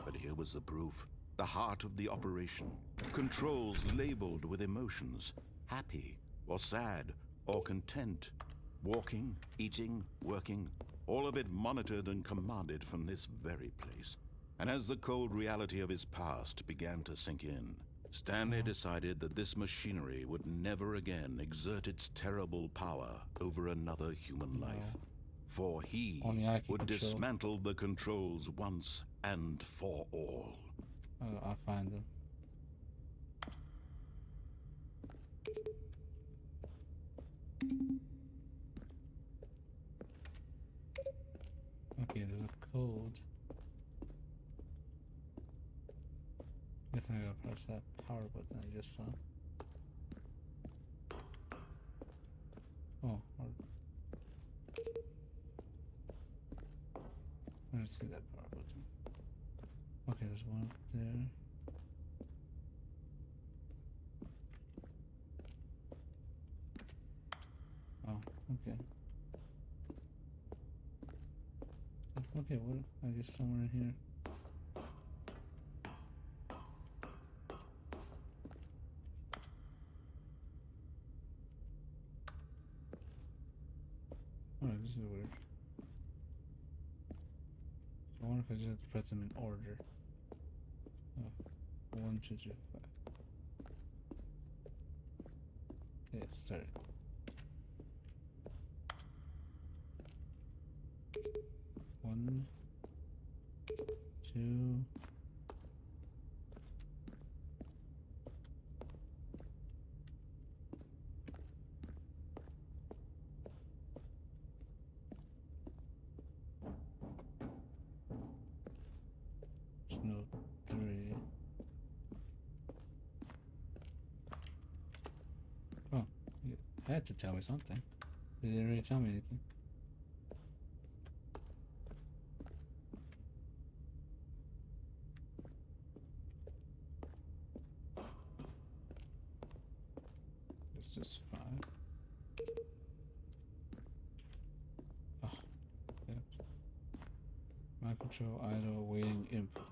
[SPEAKER 2] But here was the proof. The heart of the operation. Controls labeled with emotions. Happy, or sad, or content. Walking, eating, working. All of it monitored and commanded from this very place. And as the cold reality of his past began to sink in, Stanley decided that this machinery would never again exert its terrible power over another human life. For he
[SPEAKER 1] Only I can
[SPEAKER 2] would
[SPEAKER 1] control.
[SPEAKER 2] dismantle the controls once and for all.
[SPEAKER 1] Oh, I'll find them. Okay, there's a code. Guess I gotta press that power button I just saw. Oh, I don't see that power button. Okay, there's one up there. Oh, okay. Okay, what? I guess somewhere in here. Oh, this is weird. I wonder if I just have to press them in order. Oh, 1, 2, 3, 5. Okay, start. One, two. There's no 3. Oh, you had to tell me something. They didn't really tell me anything. It's just 5. Oh, yeah. Mind control idle waiting input.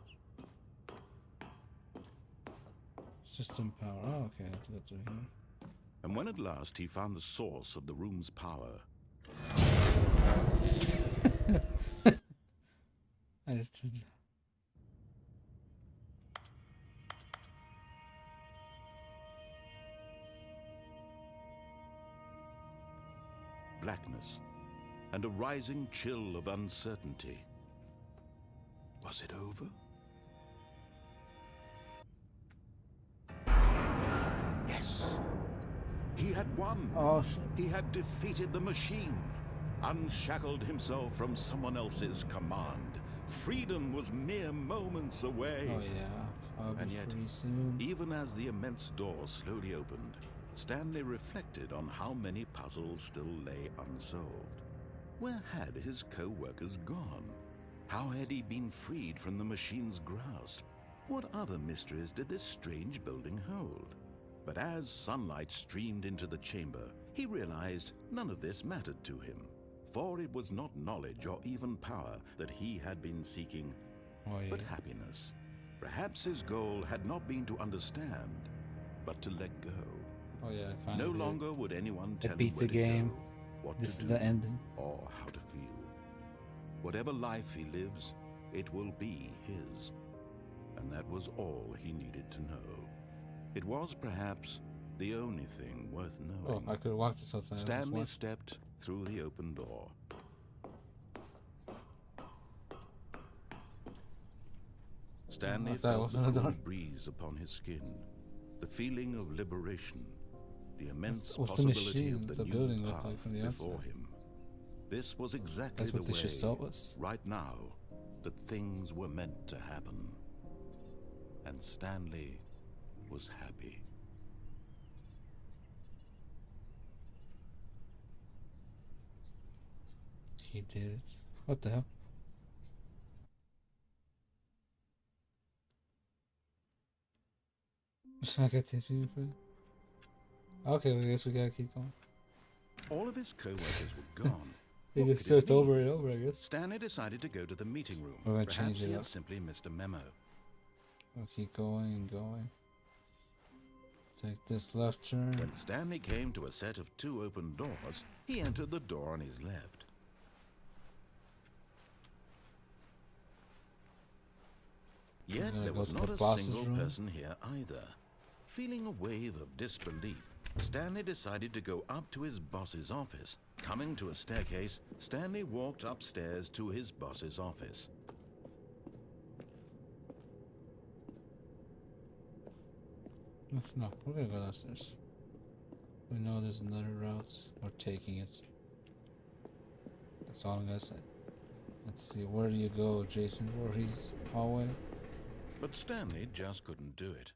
[SPEAKER 1] System power. Oh, okay, I have to go through here.
[SPEAKER 2] And when at last he found the source of the room's power,
[SPEAKER 1] I just turned.
[SPEAKER 2] blackness, and a rising chill of uncertainty. Was it over? Yes. He had won.
[SPEAKER 1] Oh shit.
[SPEAKER 2] He had defeated the machine, unshackled himself from someone else's command. Freedom was mere moments away.
[SPEAKER 1] Oh yeah. I'll
[SPEAKER 2] And
[SPEAKER 1] be
[SPEAKER 2] yet,
[SPEAKER 1] free soon.
[SPEAKER 2] Even as the immense door slowly opened, Stanley reflected on how many puzzles still lay unsolved. Where had his co-workers gone? How had he been freed from the machine's grasp? What other mysteries did this strange building hold? But as sunlight streamed into the chamber, he realized none of this mattered to him. For it was not knowledge or even power that he had been seeking,
[SPEAKER 1] Oh yeah.
[SPEAKER 2] but happiness. Perhaps his goal had not been to understand, but to let go.
[SPEAKER 1] Oh yeah. I finally
[SPEAKER 2] No
[SPEAKER 1] did it.
[SPEAKER 2] longer would anyone
[SPEAKER 1] I
[SPEAKER 2] tell him
[SPEAKER 1] beat
[SPEAKER 2] where
[SPEAKER 1] the
[SPEAKER 2] to
[SPEAKER 1] game.
[SPEAKER 2] go, what
[SPEAKER 1] This
[SPEAKER 2] to
[SPEAKER 1] is
[SPEAKER 2] do,
[SPEAKER 1] the ending.
[SPEAKER 2] or how to feel. Whatever life he lives, it will be his. and that was all he needed to know. It was perhaps the only thing worth knowing.
[SPEAKER 1] Oh, I could have walked this outside.
[SPEAKER 2] Stanley stepped through the open door. Stanley felt the cool breeze upon his skin, the feeling of liberation, the immense possibility of the new path before him. This was exactly the way, right now, that things were meant to happen. And Stanley was happy.
[SPEAKER 1] He did it. What the hell? I got tissue for it. Okay, I guess we gotta keep going.
[SPEAKER 2] All of his co-workers were gone.
[SPEAKER 1] He just starts over and over, I guess.
[SPEAKER 2] Stanley decided to go to the meeting room.
[SPEAKER 1] We're gonna
[SPEAKER 2] Perhaps
[SPEAKER 1] change it
[SPEAKER 2] he
[SPEAKER 1] up.
[SPEAKER 2] had simply missed a memo.
[SPEAKER 1] We'll keep going and going. Take this left turn.
[SPEAKER 2] When Stanley came to a set of 2 open doors, he entered the door on his left. Yet there was not a single person here either. Feeling a wave of disbelief, Stanley decided to go up to his boss's office. Coming to a staircase, Stanley walked upstairs to his boss's office.
[SPEAKER 1] No, we're gonna go downstairs. We know there's another route. We're taking it. That's all I'm gonna say. Let's see, where do you go, Jason? Voorhees hallway?
[SPEAKER 2] But Stanley just couldn't do it.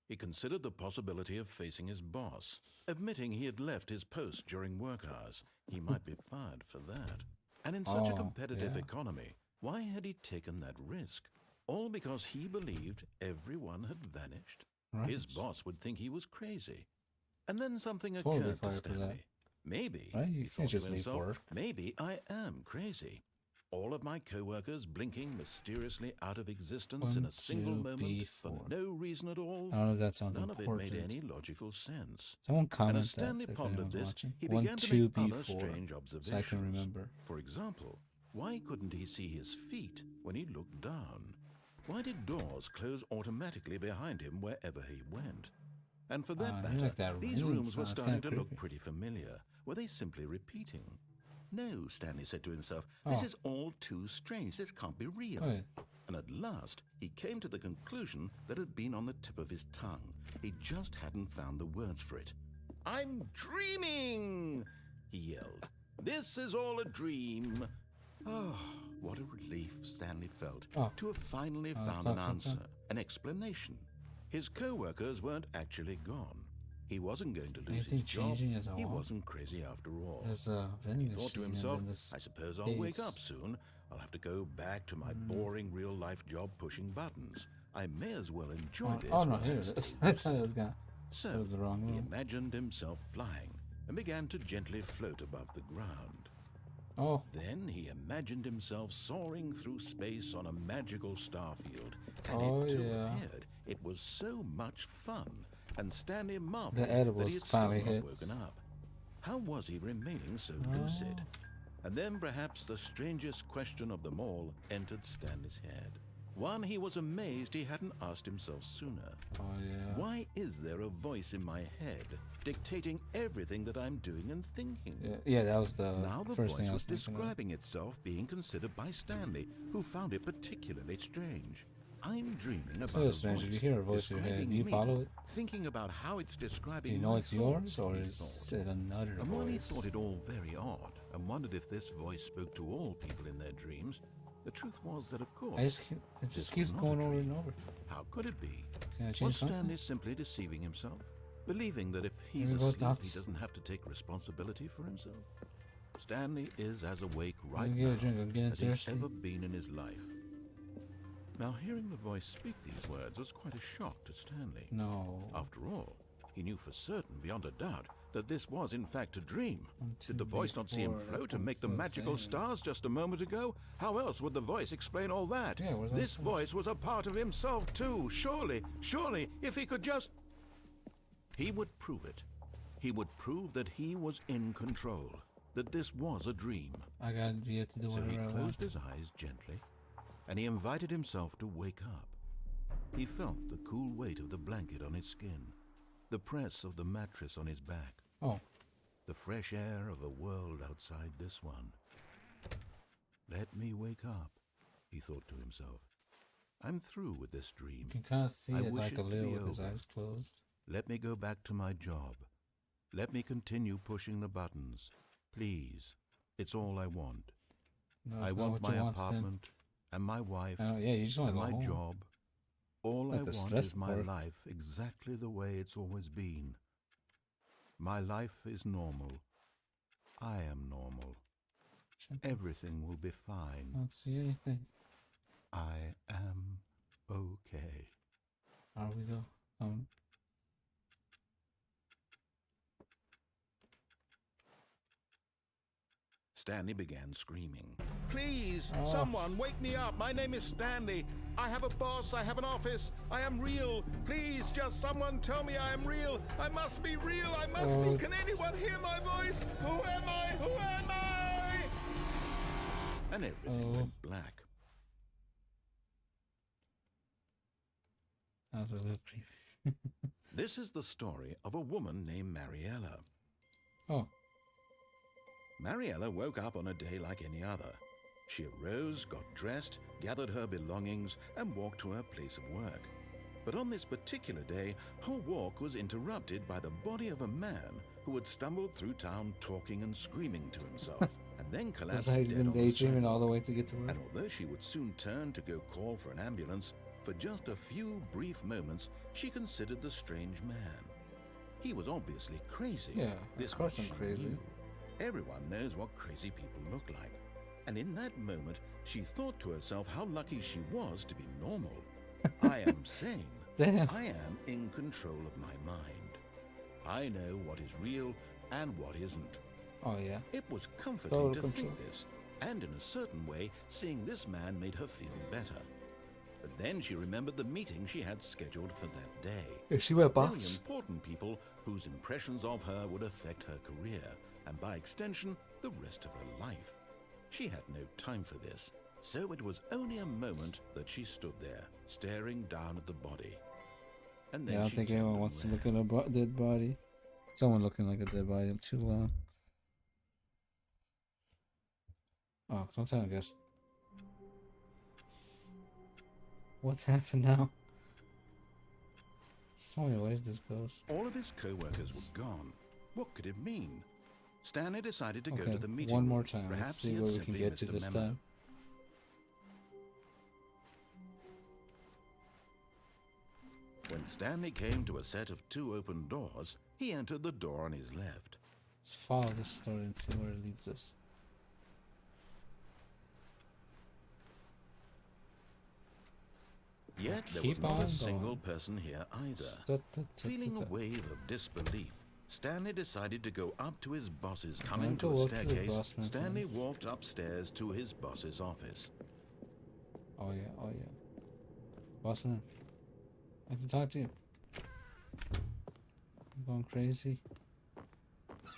[SPEAKER 2] He considered the possibility of facing his boss, admitting he had left his post during work hours. He might be fired for that. And in such a competitive economy, why had he taken that risk? All because he believed everyone had vanished?
[SPEAKER 1] Right.
[SPEAKER 2] His boss would think he was crazy. And then something occurred to Stanley. Maybe, he thought to himself, maybe I am crazy. All of my co-workers blinking mysteriously out of existence in a single moment for no reason at all.
[SPEAKER 1] I don't know if that sounds
[SPEAKER 2] None
[SPEAKER 1] important.
[SPEAKER 2] of it made any logical sense.
[SPEAKER 1] Someone comment
[SPEAKER 2] and as Stanley
[SPEAKER 1] that
[SPEAKER 2] pondered this,
[SPEAKER 1] watching.
[SPEAKER 2] he
[SPEAKER 1] 1,
[SPEAKER 2] began to
[SPEAKER 1] 2,
[SPEAKER 2] make other
[SPEAKER 1] B4,
[SPEAKER 2] strange observations.
[SPEAKER 1] so I can remember.
[SPEAKER 2] For example, why couldn't he see his feet when he looked down? Why did doors close automatically behind him wherever he went? And for that matter, these rooms were starting to look pretty familiar. Were they simply repeating? No, Stanley said to himself, this is all too strange. This can't be real. And at last, he came to the conclusion that had been on the tip of his tongue. He just hadn't found the words for it. I'm dreaming, he yelled. This is all a dream. Oh, what a relief Stanley felt to have finally found an answer, an explanation. His co-workers weren't actually gone. He wasn't going to lose his job. He wasn't crazy after all. He thought to himself, I suppose I'll wake up soon. I'll have to go back to my boring real-life job pushing buttons. I may as well enjoy this.
[SPEAKER 1] Oh, no, here it is. I thought it was gonna...
[SPEAKER 2] So, he imagined himself flying and began to gently float above the ground. Then he imagined himself soaring through space on a magical starfield. And it too appeared. It was so much fun. And Stanley marveled that he had still not woken up. How was he remaining so lucid? And then perhaps the strangest question of them all entered Stanley's head. One he was amazed he hadn't asked himself sooner. Why is there a voice in my head dictating everything that I'm doing and thinking?
[SPEAKER 1] Yeah, that was the
[SPEAKER 2] now the
[SPEAKER 1] first
[SPEAKER 2] voice
[SPEAKER 1] thing
[SPEAKER 2] was describing itself being considered by Stanley, who found it particularly strange. I'm dreaming about a voice.
[SPEAKER 1] If you hear a voice in your head, do you follow it?
[SPEAKER 2] Thinking about how it's describing.
[SPEAKER 1] Do you know it's yours, or is it another voice?
[SPEAKER 2] And when he thought it all very odd, and wondered if this voice spoke to all people in their dreams, the truth was that, of course,
[SPEAKER 1] it just keeps going over and over.
[SPEAKER 2] How could it be?
[SPEAKER 1] Was
[SPEAKER 2] Stanley simply deceiving himself, believing that if he's asleep, he doesn't have to take responsibility for himself? Stanley is as awake right now as he's ever been in his life. Now, hearing the voice speak these words was quite a shock to Stanley. After all, he knew for certain, beyond a doubt, that this was in fact a dream. Did the voice not see him float and make the magical stars just a moment ago? How else would the voice explain all that? This voice was a part of himself too. Surely, if he could just... He would prove it. He would prove that he was in control, that this was a dream.
[SPEAKER 1] I got to do
[SPEAKER 2] so he closed his eyes gently, and he invited himself to wake up. He felt the cool weight of the blanket on his skin, the press of the mattress on his back,
[SPEAKER 1] Oh,
[SPEAKER 2] the fresh air of a world outside this one. Let me wake up, he thought to himself. I'm through with this dream.
[SPEAKER 1] you can kind of see
[SPEAKER 2] I
[SPEAKER 1] it
[SPEAKER 2] wish
[SPEAKER 1] like a
[SPEAKER 2] it to
[SPEAKER 1] little
[SPEAKER 2] be
[SPEAKER 1] with his
[SPEAKER 2] over.
[SPEAKER 1] eyes closed.
[SPEAKER 2] Let me go back to my job. Let me continue pushing the buttons. Please. It's all I want.
[SPEAKER 1] No,
[SPEAKER 2] I
[SPEAKER 1] it's not
[SPEAKER 2] want
[SPEAKER 1] what
[SPEAKER 2] my
[SPEAKER 1] you want, Stan.
[SPEAKER 2] apartment and my wife
[SPEAKER 1] Oh, yeah, you just want
[SPEAKER 2] and
[SPEAKER 1] to go
[SPEAKER 2] my
[SPEAKER 1] home.
[SPEAKER 2] job. All
[SPEAKER 1] Like
[SPEAKER 2] I
[SPEAKER 1] the
[SPEAKER 2] want
[SPEAKER 1] stress
[SPEAKER 2] is my
[SPEAKER 1] part.
[SPEAKER 2] life exactly the way it's always been. My life is normal. I am normal. Everything will be
[SPEAKER 1] I
[SPEAKER 2] fine.
[SPEAKER 1] don't see anything.
[SPEAKER 2] I am okay.
[SPEAKER 1] Are we though?
[SPEAKER 2] Stanley began screaming. Please,
[SPEAKER 1] Oh.
[SPEAKER 2] someone, wake me up. My name is Stanley. I have a boss. I have an office. I am real. Please, just someone tell me I am real. I must be real. I must be. Can anyone hear my voice? Who am I? Who am I? And everything went black.
[SPEAKER 1] That was a little creepy.
[SPEAKER 2] This is the story of a woman named Mariella.
[SPEAKER 1] Oh,
[SPEAKER 2] Mariella woke up on a day like any other. She arose, got dressed, gathered her belongings, and walked to her place of work. But on this particular day, her walk was interrupted by the body of a man who had stumbled through town talking and screaming to himself, and then
[SPEAKER 1] was
[SPEAKER 2] collapsed
[SPEAKER 1] I
[SPEAKER 2] dead
[SPEAKER 1] been
[SPEAKER 2] on the
[SPEAKER 1] daydreaming
[SPEAKER 2] sidewalk.
[SPEAKER 1] all the way to get to work?
[SPEAKER 2] And although she would soon turn to go call for an ambulance, for just a few brief moments, she considered the strange man. He was obviously crazy.
[SPEAKER 1] Yeah,
[SPEAKER 2] This
[SPEAKER 1] of course
[SPEAKER 2] much
[SPEAKER 1] I'm
[SPEAKER 2] she
[SPEAKER 1] crazy.
[SPEAKER 2] knew. Everyone knows what crazy people look like. And in that moment, she thought to herself how lucky she was to be normal. I am sane.
[SPEAKER 1] Damn.
[SPEAKER 2] I am in control of my mind. I know what is real and what isn't.
[SPEAKER 1] Oh yeah.
[SPEAKER 2] It was comforting
[SPEAKER 1] Total
[SPEAKER 2] to
[SPEAKER 1] control.
[SPEAKER 2] think this, and in a certain way, seeing this man made her feel better. But then she remembered the meeting she had scheduled for that day.
[SPEAKER 1] Is she my
[SPEAKER 2] Very
[SPEAKER 1] boss?
[SPEAKER 2] important people whose impressions of her would affect her career, and by extension, the rest of her life. She had no time for this, so it was only a moment that she stood there, staring down at the body. And then
[SPEAKER 1] Yeah, I don't
[SPEAKER 2] she
[SPEAKER 1] think
[SPEAKER 2] turned
[SPEAKER 1] anyone wants to
[SPEAKER 2] around.
[SPEAKER 1] look at a dead body. Someone looking like a dead body too long. Oh, sometimes I guess. What happened now? So many ways this goes.
[SPEAKER 2] All of his co-workers were gone. What could it mean? Stanley decided to go
[SPEAKER 1] Okay,
[SPEAKER 2] to the meeting
[SPEAKER 1] one
[SPEAKER 2] room.
[SPEAKER 1] more time. Let's
[SPEAKER 2] Perhaps
[SPEAKER 1] see
[SPEAKER 2] he had
[SPEAKER 1] where we can
[SPEAKER 2] simply
[SPEAKER 1] get
[SPEAKER 2] missed
[SPEAKER 1] to
[SPEAKER 2] a
[SPEAKER 1] this
[SPEAKER 2] memo.
[SPEAKER 1] time.
[SPEAKER 2] When Stanley came to a set of 2 open doors, he entered the door on his left.
[SPEAKER 1] Let's follow this story and see where it leads us.
[SPEAKER 2] Yet there was
[SPEAKER 1] Keep
[SPEAKER 2] not
[SPEAKER 1] on
[SPEAKER 2] a single
[SPEAKER 1] going.
[SPEAKER 2] person here either.
[SPEAKER 1] Ta-ta-ta-ta-ta.
[SPEAKER 2] Feeling a wave of disbelief, Stanley decided to go up to his boss's. Coming
[SPEAKER 1] Time to
[SPEAKER 2] to a
[SPEAKER 1] walk to the
[SPEAKER 2] staircase,
[SPEAKER 1] boss man,
[SPEAKER 2] Stanley
[SPEAKER 1] please.
[SPEAKER 2] walked upstairs to his boss's office.
[SPEAKER 1] Oh yeah, oh yeah. Boss man, I can talk to you. I'm going crazy.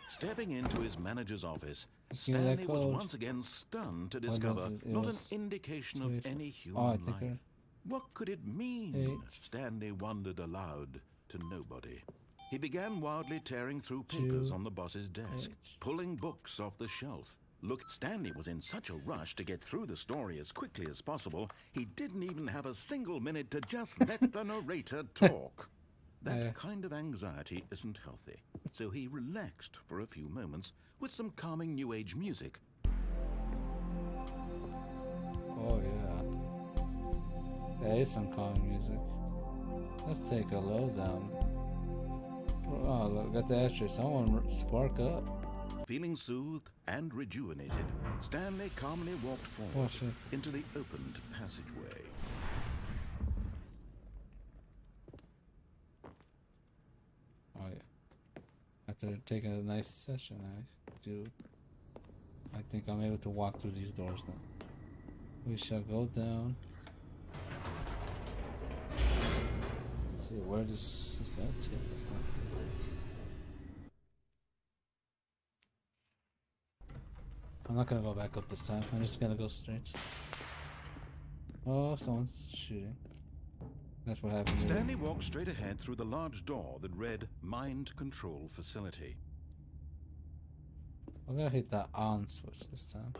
[SPEAKER 2] Stepping into his manager's office,
[SPEAKER 1] You know that
[SPEAKER 2] Stanley was
[SPEAKER 1] code?
[SPEAKER 2] once again stunned to
[SPEAKER 1] What was
[SPEAKER 2] discover
[SPEAKER 1] it? It
[SPEAKER 2] not an
[SPEAKER 1] was
[SPEAKER 2] indication
[SPEAKER 1] 2,
[SPEAKER 2] of
[SPEAKER 1] 8,
[SPEAKER 2] any
[SPEAKER 1] I
[SPEAKER 2] human
[SPEAKER 1] think
[SPEAKER 2] life.
[SPEAKER 1] I-
[SPEAKER 2] What could it mean?
[SPEAKER 1] 8.
[SPEAKER 2] Stanley wondered aloud to nobody. He began wildly tearing through papers
[SPEAKER 1] 2,
[SPEAKER 2] on the boss's desk,
[SPEAKER 1] 8.
[SPEAKER 2] pulling books off the shelf. Look, Stanley was in such a rush to get through the story as quickly as possible, he didn't even have a single minute to just let the narrator talk. That
[SPEAKER 1] Yeah.
[SPEAKER 2] kind of anxiety isn't healthy, so he relaxed for a few moments with some calming New Age music.
[SPEAKER 1] Oh yeah. There is some calming music. Let's take a lowdown. Oh look, got the ashtray. Someone spark up.
[SPEAKER 2] Feeling soothed and rejuvenated, Stanley calmly walked
[SPEAKER 1] Oh
[SPEAKER 2] forward
[SPEAKER 1] shit.
[SPEAKER 2] into the opened passageway.
[SPEAKER 1] Oh yeah. After taking a nice session, I think I'm able to walk through these doors now. We shall go down. Let's see where this is going to take us. I'm not gonna go back up this time. I'm just gonna go straight. Oh, someone's shooting. That's what happened.
[SPEAKER 2] Stanley walked straight ahead through the large door that read Mind Control Facility.
[SPEAKER 1] I'm gonna hit that on switch this time.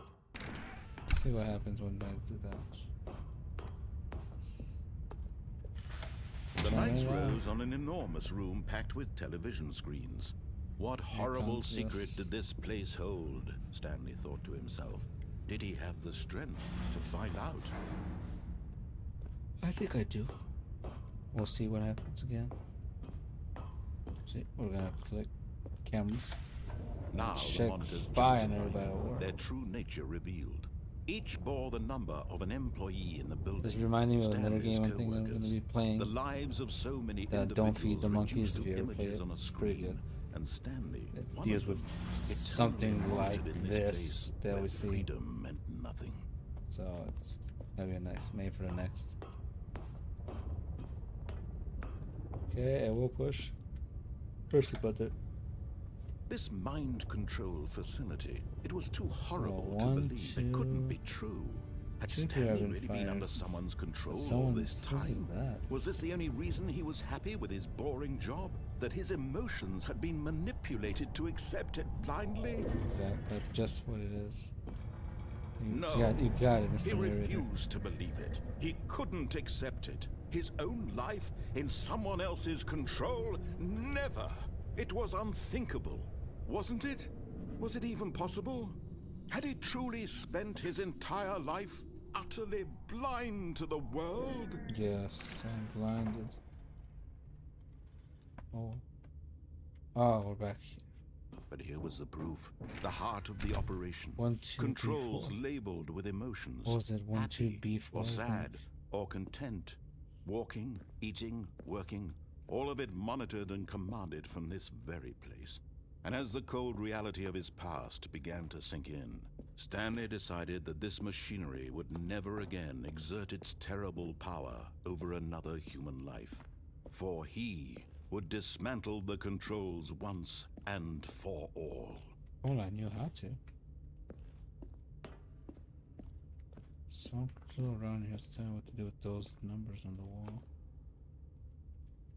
[SPEAKER 1] See what happens when I do that.
[SPEAKER 2] The lights rose on an enormous room packed with television screens. What horrible secret did this place hold? Stanley thought to himself. Did he have the strength to find out?
[SPEAKER 1] I think I do. We'll see what happens again. See, we're gonna click cameras.
[SPEAKER 2] Now the
[SPEAKER 1] Check
[SPEAKER 2] monitors
[SPEAKER 1] spy
[SPEAKER 2] jumped
[SPEAKER 1] on
[SPEAKER 2] to
[SPEAKER 1] everybody
[SPEAKER 2] life,
[SPEAKER 1] at work.
[SPEAKER 2] their true nature revealed. Each bore the number of an employee in the building.
[SPEAKER 1] This reminding me of another
[SPEAKER 2] Stanley's
[SPEAKER 1] game I think I'm gonna be playing.
[SPEAKER 2] The lives of so many
[SPEAKER 1] That Don't Feed the
[SPEAKER 2] individuals
[SPEAKER 1] Monkeys,
[SPEAKER 2] reduced
[SPEAKER 1] if
[SPEAKER 2] to
[SPEAKER 1] you ever play
[SPEAKER 2] images
[SPEAKER 1] it.
[SPEAKER 2] on a
[SPEAKER 1] It's pretty
[SPEAKER 2] screen,
[SPEAKER 1] good.
[SPEAKER 2] and Stanley,
[SPEAKER 1] It
[SPEAKER 2] one
[SPEAKER 1] deals
[SPEAKER 2] of
[SPEAKER 1] with
[SPEAKER 2] them,
[SPEAKER 1] something
[SPEAKER 2] eternally
[SPEAKER 1] like
[SPEAKER 2] wanted in
[SPEAKER 1] this
[SPEAKER 2] place
[SPEAKER 1] that
[SPEAKER 2] where
[SPEAKER 1] we see.
[SPEAKER 2] freedom meant nothing.
[SPEAKER 1] So it's gonna be nice. Made for the next. Okay, and we'll push. Push the button.
[SPEAKER 2] This mind control facility, it was too horrible to
[SPEAKER 1] one,
[SPEAKER 2] believe. It couldn't be true. Had
[SPEAKER 1] two
[SPEAKER 2] Stanley
[SPEAKER 1] have been
[SPEAKER 2] really been
[SPEAKER 1] fired.
[SPEAKER 2] under someone's control all
[SPEAKER 1] Someone-
[SPEAKER 2] this
[SPEAKER 1] what is
[SPEAKER 2] time?
[SPEAKER 1] that?
[SPEAKER 2] Was this the only reason he was happy with his boring job? That his emotions had been manipulated to accept it blindly?
[SPEAKER 1] Exactly. That's just what it is. You
[SPEAKER 2] No.
[SPEAKER 1] you got it,
[SPEAKER 2] He
[SPEAKER 1] Mr. Narrator.
[SPEAKER 2] refused to believe it. He couldn't accept it. His own life in someone else's control? Never. It was unthinkable. Wasn't it? Was it even possible? Had he truly spent his entire life utterly blind to the world?
[SPEAKER 1] Yes, I'm blinded. Oh. Oh, we're back here.
[SPEAKER 2] But here was the proof. The heart of the operation.
[SPEAKER 1] 1, 2, 3,
[SPEAKER 2] Controls
[SPEAKER 1] 4.
[SPEAKER 2] labeled with emotions.
[SPEAKER 1] What was it? 1, 2,
[SPEAKER 2] happy
[SPEAKER 1] B, 4.
[SPEAKER 2] or
[SPEAKER 1] I think.
[SPEAKER 2] sad or content. Walking, eating, working. All of it monitored and commanded from this very place. And as the cold reality of his past began to sink in, Stanley decided that this machinery would never again exert its terrible power over another human life. For he would dismantle the controls once and for all.
[SPEAKER 1] Oh, I knew how to. Some clue around here is telling what to do with those numbers on the wall.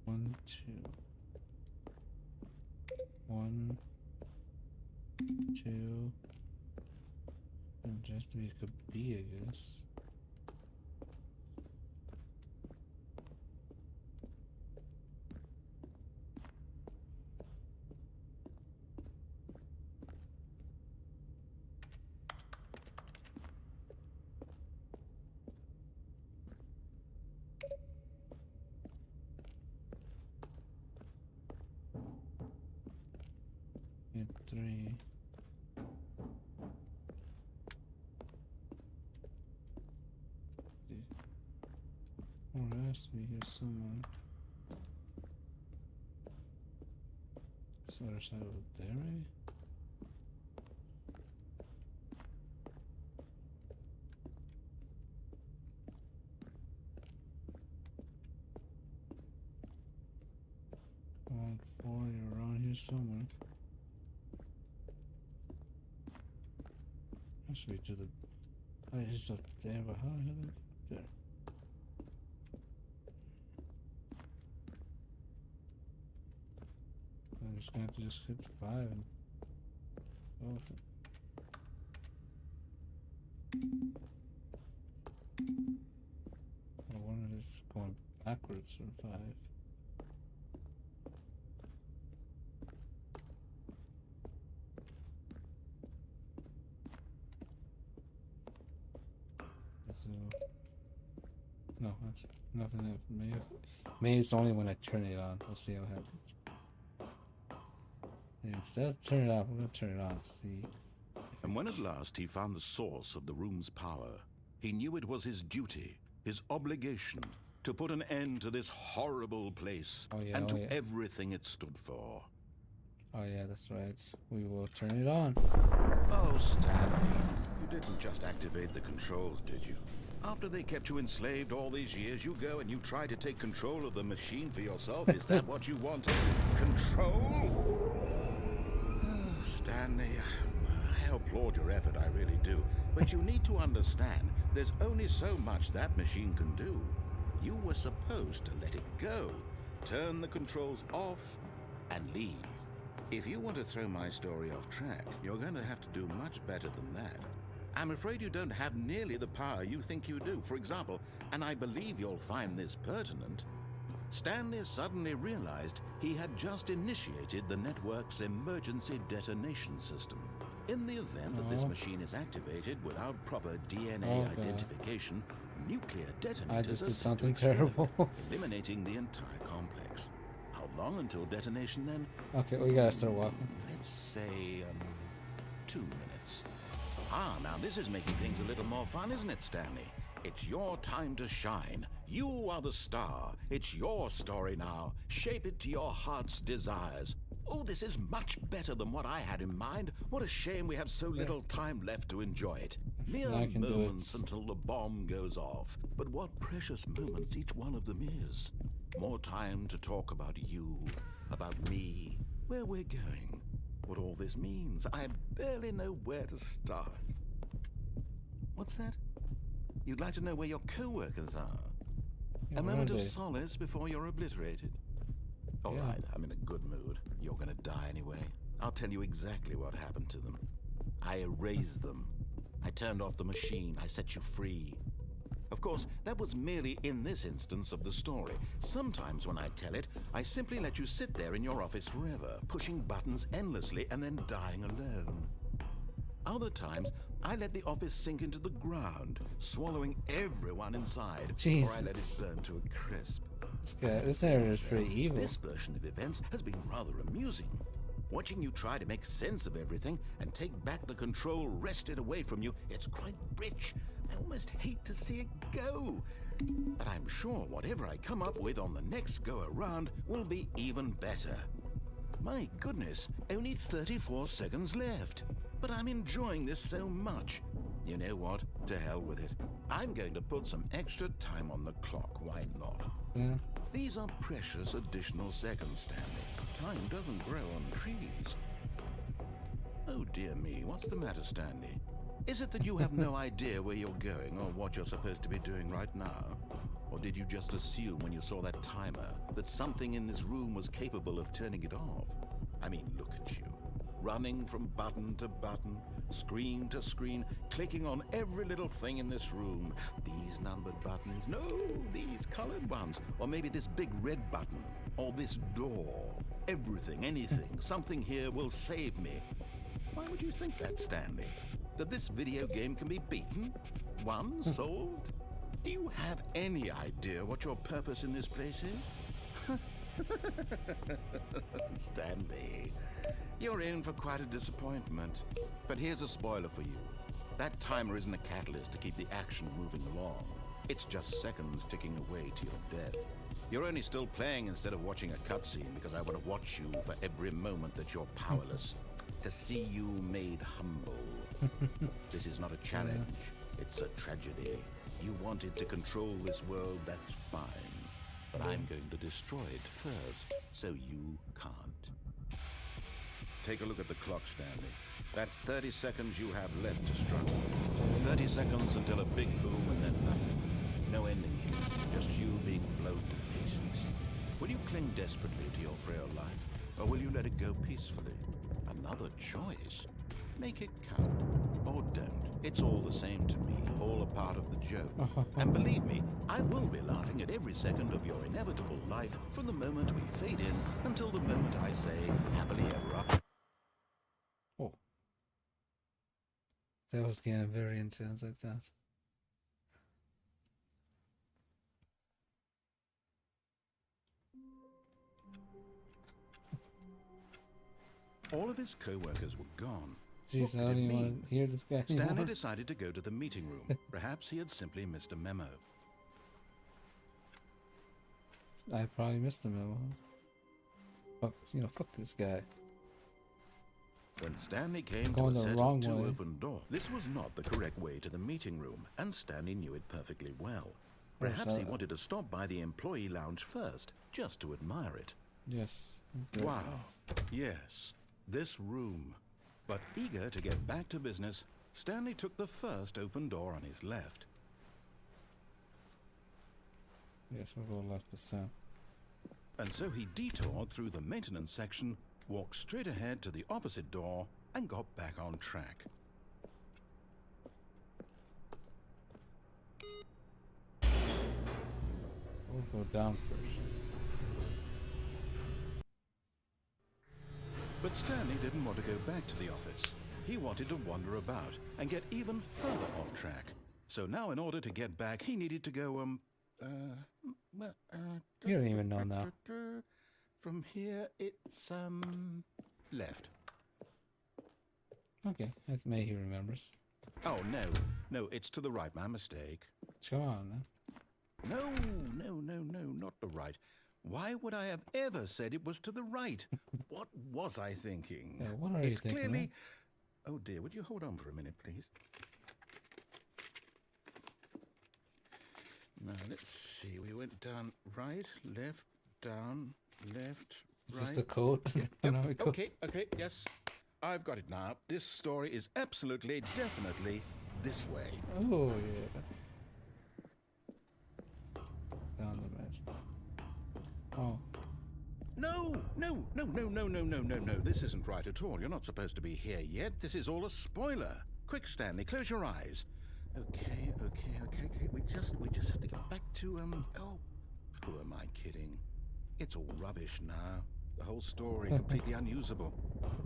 [SPEAKER 1] 1, 2. 1, 2. And just to be a B, I guess. And 3. Oh, it has to be here somewhere. This other side over there, maybe? Come on, 4, you're around here somewhere. That should be to the. Oh, it's just up there, but how the hell did it get there? I'm just gonna have to just hit 5 and go with it. I wonder if it's going backwards from 5. So, no, that's nothing happened. Maybe it's only when I turn it on. We'll see what happens. And instead of turn it off, we're gonna turn it on and see.
[SPEAKER 2] And when at last he found the source of the room's power, he knew it was his duty, his obligation, to put an end to this horrible place and to everything it stood for.
[SPEAKER 1] Oh yeah, that's right. We will turn it on.
[SPEAKER 2] Oh, Stanley, you didn't just activate the controls, did you? After they kept you enslaved all these years, you go and you try to take control of the machine for yourself? Is that what you wanted? Control? Oh, Stanley, I applaud your effort, I really do. But you need to understand, there's only so much that machine can do. You were supposed to let it go, turn the controls off, and leave. If you want to throw my story off track, you're going to have to do much better than that. I'm afraid you don't have nearly the power you think you do. For example, and I believe you'll find this pertinent, Stanley suddenly realized he had just initiated the network's emergency detonation system. In the event that this machine is activated without proper DNA identification, nuclear detonators
[SPEAKER 1] I just did
[SPEAKER 2] are set to
[SPEAKER 1] something
[SPEAKER 2] explode,
[SPEAKER 1] terrible.
[SPEAKER 2] eliminating the entire complex. How long until detonation then?
[SPEAKER 1] Okay, we gotta start walking.
[SPEAKER 2] Let's say 2 minutes. Ah, now this is making things a little more fun, isn't it, Stanley? It's your time to shine. You are the star. It's your story now. Shape it to your heart's desires. Oh, this is much better than what I had in mind. What a shame we have so little time left to enjoy it. Mere
[SPEAKER 1] I can do
[SPEAKER 2] moments
[SPEAKER 1] it.
[SPEAKER 2] until the bomb goes off. But what precious moments each one of them is. More time to talk about you, about me, where we're going, what all this means. I barely know where to start. What's that? You'd like to know where your co-workers are?
[SPEAKER 1] Yeah,
[SPEAKER 2] A
[SPEAKER 1] where
[SPEAKER 2] moment
[SPEAKER 1] are
[SPEAKER 2] of
[SPEAKER 1] they?
[SPEAKER 2] solace before you're obliterated. All
[SPEAKER 1] Yeah.
[SPEAKER 2] right, I'm in a good mood. You're gonna die anyway. I'll tell you exactly what happened to them. I erased them. I turned off the machine. I set you free. Of course, that was merely in this instance of the story. Sometimes when I tell it, I simply let you sit there in your office forever, pushing buttons endlessly and then dying alone. Other times, I let the office sink into the ground, swallowing everyone inside, or I let it
[SPEAKER 1] Jesus.
[SPEAKER 2] burn to a crisp.
[SPEAKER 1] This narrator is pretty evil.
[SPEAKER 2] This version of events has been rather amusing. Watching you try to make sense of everything and take back the control wrested away from you, it's quite rich. I almost hate to see it go. But I'm sure whatever I come up with on the next go-around will be even better. My goodness, only 34 seconds left. But I'm enjoying this so much. You know what? To hell with it. I'm going to put some extra time on the clock. Why not?
[SPEAKER 1] Yeah.
[SPEAKER 2] These are precious additional seconds, Stanley. Time doesn't grow on trees. Oh dear me, what's the matter, Stanley? Is it that you have no idea where you're going or what you're supposed to be doing right now? Or did you just assume when you saw that timer that something in this room was capable of turning it off? I mean, look at you. Running from button to button, screen to screen, clicking on every little thing in this room. These numbered buttons, no, these colored ones. Or maybe this big red button, or this door. Everything, anything, something here will save me. Why would you think that, Stanley? That this video game can be beaten? Won? Solved? Do you have any idea what your purpose in this place is? Stanley, you're in for quite a disappointment. But here's a spoiler for you. That timer isn't a catalyst to keep the action moving along. It's just seconds ticking away to your death. You're only still playing instead of watching a cutscene because I want to watch you for every moment that you're powerless. To see you made humble. This is not a challenge. It's a tragedy. You wanted to control this world, that's fine. But I'm going to destroy it first, so you can't. Take a look at the clock, Stanley. That's 30 seconds you have left to struggle. 30 seconds until a big boom and then nothing. No ending here, just you being blown to pieces. Will you cling desperately to your frail life, or will you let it go peacefully? Another choice. Make it count, or don't. It's all the same to me, all a part of the joke. And believe me, I will be laughing at every second of your inevitable life from the moment we fade in until the moment I say, happily ever after.
[SPEAKER 1] Oh. That was getting very intense like that.
[SPEAKER 2] All of his co-workers were gone.
[SPEAKER 1] Jeez,
[SPEAKER 2] What
[SPEAKER 1] I
[SPEAKER 2] could
[SPEAKER 1] don't
[SPEAKER 2] it
[SPEAKER 1] even
[SPEAKER 2] mean?
[SPEAKER 1] want to hear this guy
[SPEAKER 2] Stanley
[SPEAKER 1] anymore.
[SPEAKER 2] decided to go to the meeting room. Perhaps he had simply missed a memo.
[SPEAKER 1] I probably missed the memo. Fuck this guy.
[SPEAKER 2] When Stanley came to
[SPEAKER 1] Going
[SPEAKER 2] a
[SPEAKER 1] the
[SPEAKER 2] set
[SPEAKER 1] wrong
[SPEAKER 2] of two
[SPEAKER 1] way.
[SPEAKER 2] open doors, this was not the correct way to the meeting room, and Stanley knew it perfectly well. Perhaps he wanted to stop by the employee lounge first, just to admire it.
[SPEAKER 1] Yes. Okay.
[SPEAKER 2] Wow. Yes, this room. But eager to get back to business, Stanley took the first open door on his left.
[SPEAKER 1] Yes, we'll go left this time.
[SPEAKER 2] And so he detoured through the maintenance section, walked straight ahead to the opposite door, and got back on track.
[SPEAKER 1] We'll go down first.
[SPEAKER 2] But Stanley didn't want to go back to the office. He wanted to wander about and get even further off track. So now in order to get back, he needed to go,
[SPEAKER 1] You don't even know now.
[SPEAKER 2] From here, it's, left.
[SPEAKER 1] Okay, I may he remembers.
[SPEAKER 2] Oh, no, it's to the right, my mistake.
[SPEAKER 1] Come on, man.
[SPEAKER 2] No, not the right. Why would I have ever said it was to the right? What was I thinking?
[SPEAKER 1] Yeah, what are you thinking?
[SPEAKER 2] Clearly...
[SPEAKER 1] Man?
[SPEAKER 2] Oh dear, would you hold on for a minute, please? Now, let's see. We went down, right, left, down, left,
[SPEAKER 1] Is
[SPEAKER 2] right.
[SPEAKER 1] this the code?
[SPEAKER 2] Yep. Okay, yes. I've got it now. This story is absolutely, definitely this way.
[SPEAKER 1] Oh, yeah. Down the mess. Oh.
[SPEAKER 2] No. This isn't right at all. You're not supposed to be here yet. This is all a spoiler. Quick, Stanley, close your eyes. Okay. We just have to get back to, oh, who am I kidding? It's all rubbish now. The whole story completely unusable.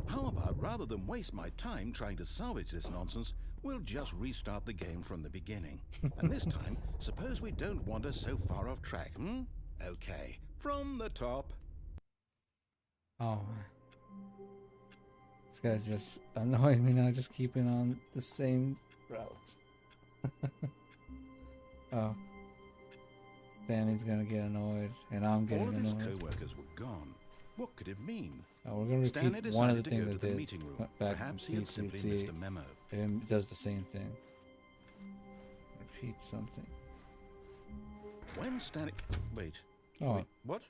[SPEAKER 2] How about, rather than waste my time trying to salvage this nonsense, we'll just restart the game from the beginning. And this time, suppose we don't wander so far off track, Okay, from the top.
[SPEAKER 1] Oh, man. This guy's just annoying me now, just keeping on the same route. Oh. Stanley's gonna get annoyed, and I'm getting
[SPEAKER 2] All of his
[SPEAKER 1] annoyed.
[SPEAKER 2] co-workers were gone. What could it mean?
[SPEAKER 1] Oh, we're gonna
[SPEAKER 2] Stanley
[SPEAKER 1] repeat one of
[SPEAKER 2] decided
[SPEAKER 1] the
[SPEAKER 2] to
[SPEAKER 1] things
[SPEAKER 2] go
[SPEAKER 1] I
[SPEAKER 2] to the
[SPEAKER 1] did
[SPEAKER 2] meeting room.
[SPEAKER 1] back
[SPEAKER 2] Perhaps
[SPEAKER 1] in
[SPEAKER 2] he had simply
[SPEAKER 1] PCC.
[SPEAKER 2] missed a memo.
[SPEAKER 1] It does the same thing. Repeat something.
[SPEAKER 2] When Stanley... Wait.
[SPEAKER 1] Oh.
[SPEAKER 2] Wait, what?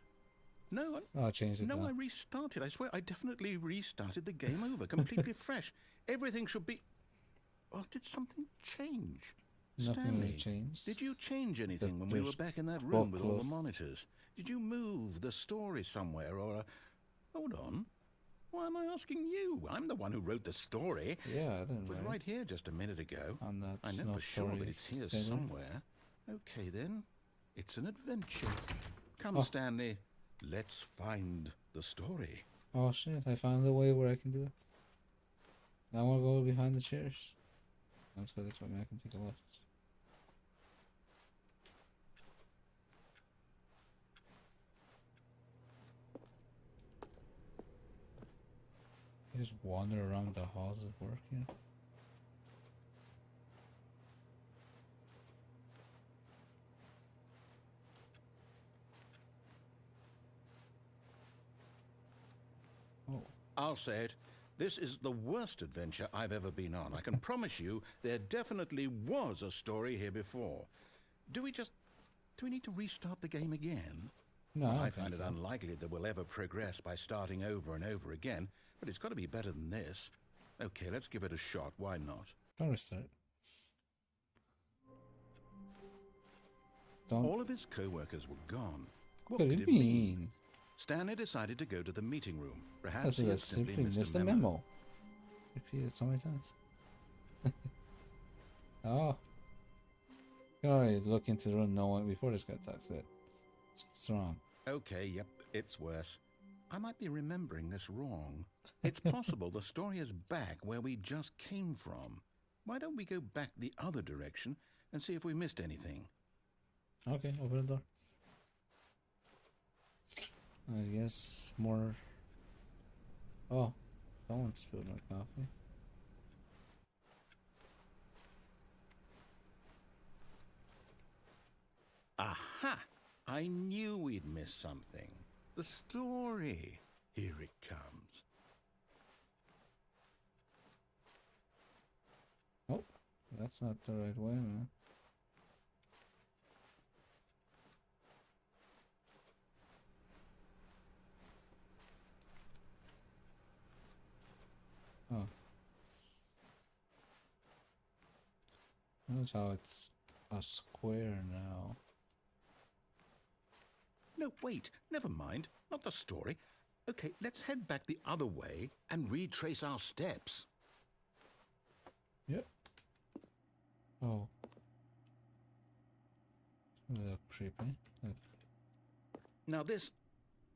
[SPEAKER 2] No,
[SPEAKER 1] I'll change it
[SPEAKER 2] no,
[SPEAKER 1] now.
[SPEAKER 2] I restarted. I swear, I definitely restarted the game over, completely fresh. Everything should be... Oh, did something change?
[SPEAKER 1] Nothing
[SPEAKER 2] Stanley,
[SPEAKER 1] really changed.
[SPEAKER 2] did you change anything when we were
[SPEAKER 1] there's
[SPEAKER 2] back in that
[SPEAKER 1] book
[SPEAKER 2] room with all the
[SPEAKER 1] closed.
[SPEAKER 2] monitors? Did you move the story somewhere or... Hold on. Why am I asking you? I'm the one who wrote the story.
[SPEAKER 1] Yeah, I didn't
[SPEAKER 2] It was
[SPEAKER 1] write
[SPEAKER 2] right here just a minute ago.
[SPEAKER 1] on that
[SPEAKER 2] I know
[SPEAKER 1] snow
[SPEAKER 2] for sure
[SPEAKER 1] story
[SPEAKER 2] that it's here
[SPEAKER 1] schedule.
[SPEAKER 2] somewhere. Okay, then. It's an adventure. Come,
[SPEAKER 1] Oh.
[SPEAKER 2] Stanley. Let's find the story.
[SPEAKER 1] Oh shit, I found the way where I can do it. Now I want to go behind the chairs. Let's go this way, man. I can take a left. You just wander around the halls of work, you know? Oh.
[SPEAKER 2] I'll say it. This is the worst adventure I've ever been on. I can promise you there definitely was a story here before. Do we need to restart the game again?
[SPEAKER 1] No,
[SPEAKER 2] Well,
[SPEAKER 1] I
[SPEAKER 2] I
[SPEAKER 1] don't
[SPEAKER 2] find
[SPEAKER 1] think
[SPEAKER 2] it
[SPEAKER 1] so.
[SPEAKER 2] unlikely that we'll ever progress by starting over and over again, but it's got to be better than this. Okay, let's give it a shot. Why not?
[SPEAKER 1] Don't restart. Don't.
[SPEAKER 2] All of his co-workers were gone. What
[SPEAKER 1] What
[SPEAKER 2] could
[SPEAKER 1] do
[SPEAKER 2] it
[SPEAKER 1] you
[SPEAKER 2] mean?
[SPEAKER 1] mean?
[SPEAKER 2] Stanley decided to go to the meeting room.
[SPEAKER 1] I
[SPEAKER 2] Perhaps he
[SPEAKER 1] think I
[SPEAKER 2] had
[SPEAKER 1] simply
[SPEAKER 2] simply
[SPEAKER 1] missed the memo. Repeat it so many times. Oh. You can already look into the room knowing before this guy talks it. What's wrong?
[SPEAKER 2] Okay, yep, it's worse. I might be remembering this wrong. It's possible the story is back where we just came from. Why don't we go back the other direction and see if we missed anything?
[SPEAKER 1] Okay, open the door. I guess more. Oh, someone spilled my coffee.
[SPEAKER 2] Aha! I knew we'd missed something. The story. Here it comes.
[SPEAKER 1] Oh, that's not the right way, man. Oh. Notice how it's a square now.
[SPEAKER 2] No, wait, never mind. Not the story. Okay, let's head back the other way and retrace our steps.
[SPEAKER 1] Yep. Oh. A little creepy. Look.
[SPEAKER 2] Now this...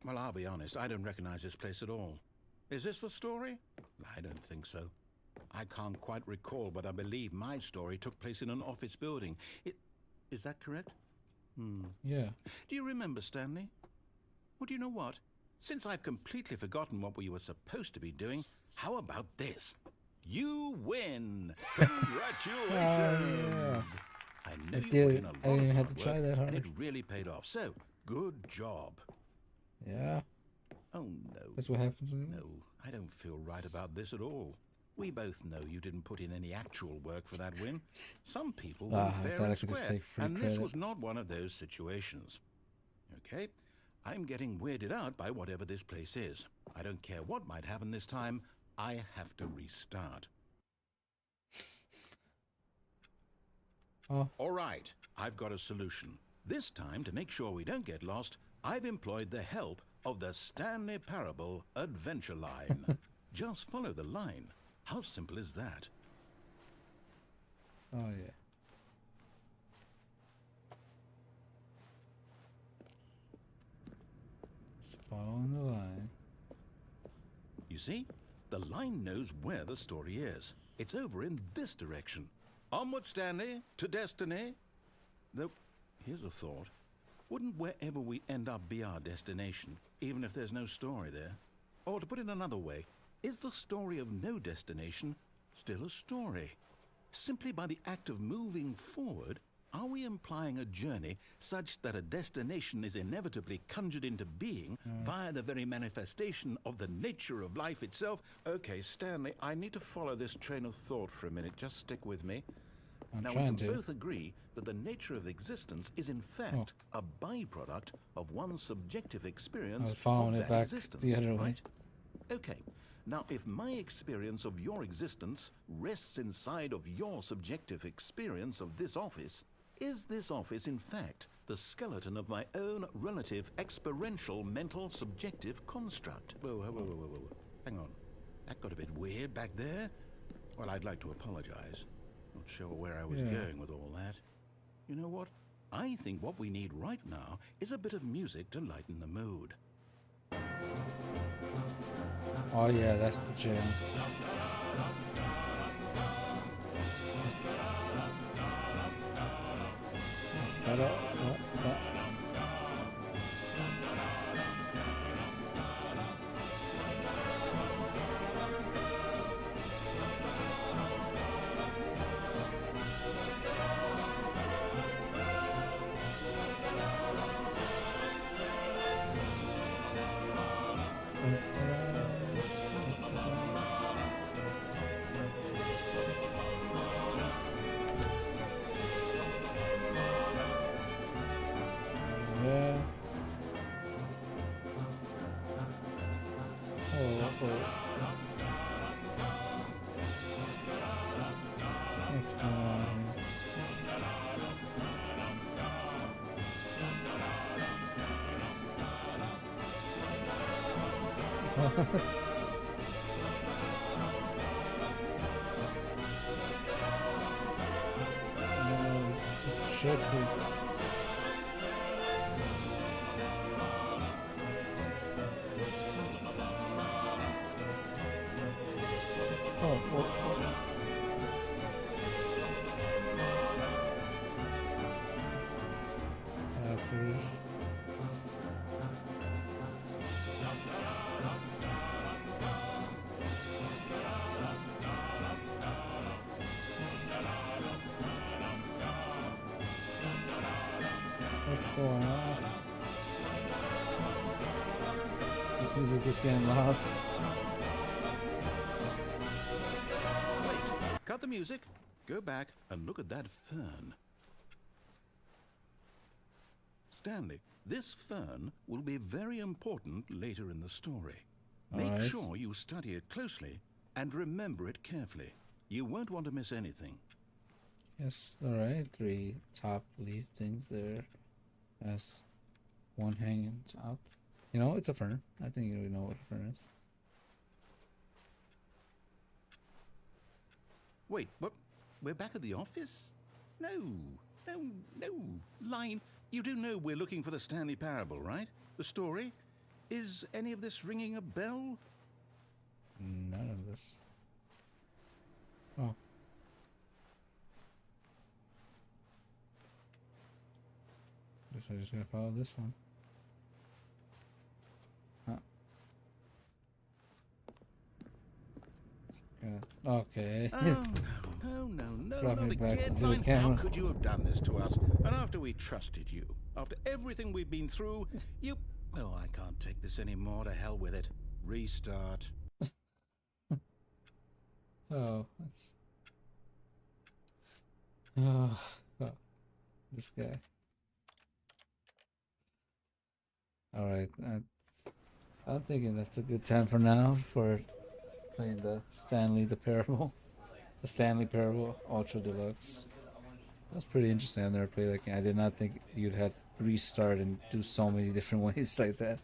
[SPEAKER 2] Well, I'll be honest, I don't recognize this place at all. Is this the story? I don't think so. I can't quite recall, but I believe my story took place in an office building. Is that correct?
[SPEAKER 1] Yeah.
[SPEAKER 2] Do you remember, Stanley? Well, do you know what? Since I've completely forgotten what we were supposed to be doing, how about this? You win! Congratulations! I know you put in a lot
[SPEAKER 1] I didn't even have
[SPEAKER 2] of
[SPEAKER 1] to try
[SPEAKER 2] work,
[SPEAKER 1] that hard.
[SPEAKER 2] and it really paid off. So, good job.
[SPEAKER 1] Yeah.
[SPEAKER 2] Oh, no.
[SPEAKER 1] That's what happens when you
[SPEAKER 2] No, I don't feel right about this at all. We both know you didn't put in any actual work for that win. Some people were
[SPEAKER 1] I
[SPEAKER 2] fair
[SPEAKER 1] thought I
[SPEAKER 2] and
[SPEAKER 1] could just
[SPEAKER 2] square,
[SPEAKER 1] take free
[SPEAKER 2] and this
[SPEAKER 1] credit.
[SPEAKER 2] was not one of those situations. Okay? I'm getting weirded out by whatever this place is. I don't care what might happen this time. I have to restart.
[SPEAKER 1] Oh.
[SPEAKER 2] All right, I've got a solution. This time, to make sure we don't get lost, I've employed the help of the Stanley Parable adventure line. Just follow the line. How simple is that?
[SPEAKER 1] Oh, yeah. Just following the line.
[SPEAKER 2] You see, the line knows where the story is. It's over in this direction. Onward, Stanley, to destiny. Though, here's a thought. Wouldn't wherever we end up be our destination, even if there's no story there? Or to put it another way, is the story of no destination still a story? Simply by the act of moving forward, are we implying a journey such that a destination is inevitably conjured into being via the very manifestation of the nature of life itself? Okay, Stanley, I need to follow this train of thought for a minute. Just stick with me.
[SPEAKER 1] I'm
[SPEAKER 2] Now, we
[SPEAKER 1] trying
[SPEAKER 2] can
[SPEAKER 1] to.
[SPEAKER 2] both agree that the nature of existence is in fact a byproduct of one's subjective experience of
[SPEAKER 1] following it
[SPEAKER 2] that
[SPEAKER 1] back
[SPEAKER 2] existence,
[SPEAKER 1] the other way.
[SPEAKER 2] right? Okay. Now, if my experience of your existence rests inside of your subjective experience of this office, is this office, in fact, the skeleton of my own relative experiential mental subjective construct? Whoa. Hang on. That got a bit weird back there. Well, I'd like to apologize. Not sure where I was going with all that. You know what? I think what we need right now is a bit of music to lighten the mood.
[SPEAKER 1] Oh, yeah, that's the jam. Yeah. What's going on here? No, it's just a shit poop. Oh. I see. What's going on? This music's just getting loud.
[SPEAKER 2] Wait, cut the music, go back and look at that fern. Stanley, this fern will be very important later in the story. Make
[SPEAKER 1] Alright.
[SPEAKER 2] sure you study it closely and remember it carefully. You won't want to miss anything.
[SPEAKER 1] Yes, alright. 3 top leaf things there. Yes. one hanging out. You know, it's a fern. I think you know what a fern is.
[SPEAKER 2] Wait, what? We're back at the office? No, no. Line, you do know we're looking for the Stanley Parable, right? The story? Is any of this ringing a bell?
[SPEAKER 1] None of this. Oh. Guess I'm just gonna follow this one. Huh. Okay.
[SPEAKER 2] Oh, no,
[SPEAKER 1] Brought
[SPEAKER 2] not
[SPEAKER 1] me back
[SPEAKER 2] again.
[SPEAKER 1] into the
[SPEAKER 2] Line, how
[SPEAKER 1] camera.
[SPEAKER 2] could you have done this to us? And after we trusted you, after everything we've been through, you... Oh, I can't take this anymore. To hell with it. Restart.
[SPEAKER 1] Oh. Oh. This guy. Alright. I'm thinking that's a good time for now for playing the Stanley Parable Ultra Deluxe. That's pretty interesting. I've never played that game. I did not think you'd have to restart and do so many different ways like that.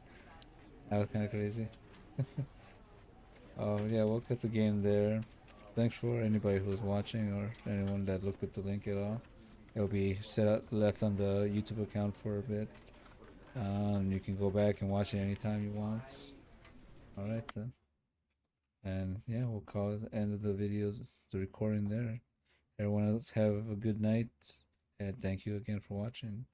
[SPEAKER 1] That was kind of crazy. Oh yeah, we'll cut the game there. Thanks for anybody who's watching or anyone that looked up the link at all. It'll be left on the YouTube account for a bit. And you can go back and watch it anytime you want. Alright then. And yeah, we'll call it the end of the video, the recording there. Everyone else have a good night. And thank you again for watching.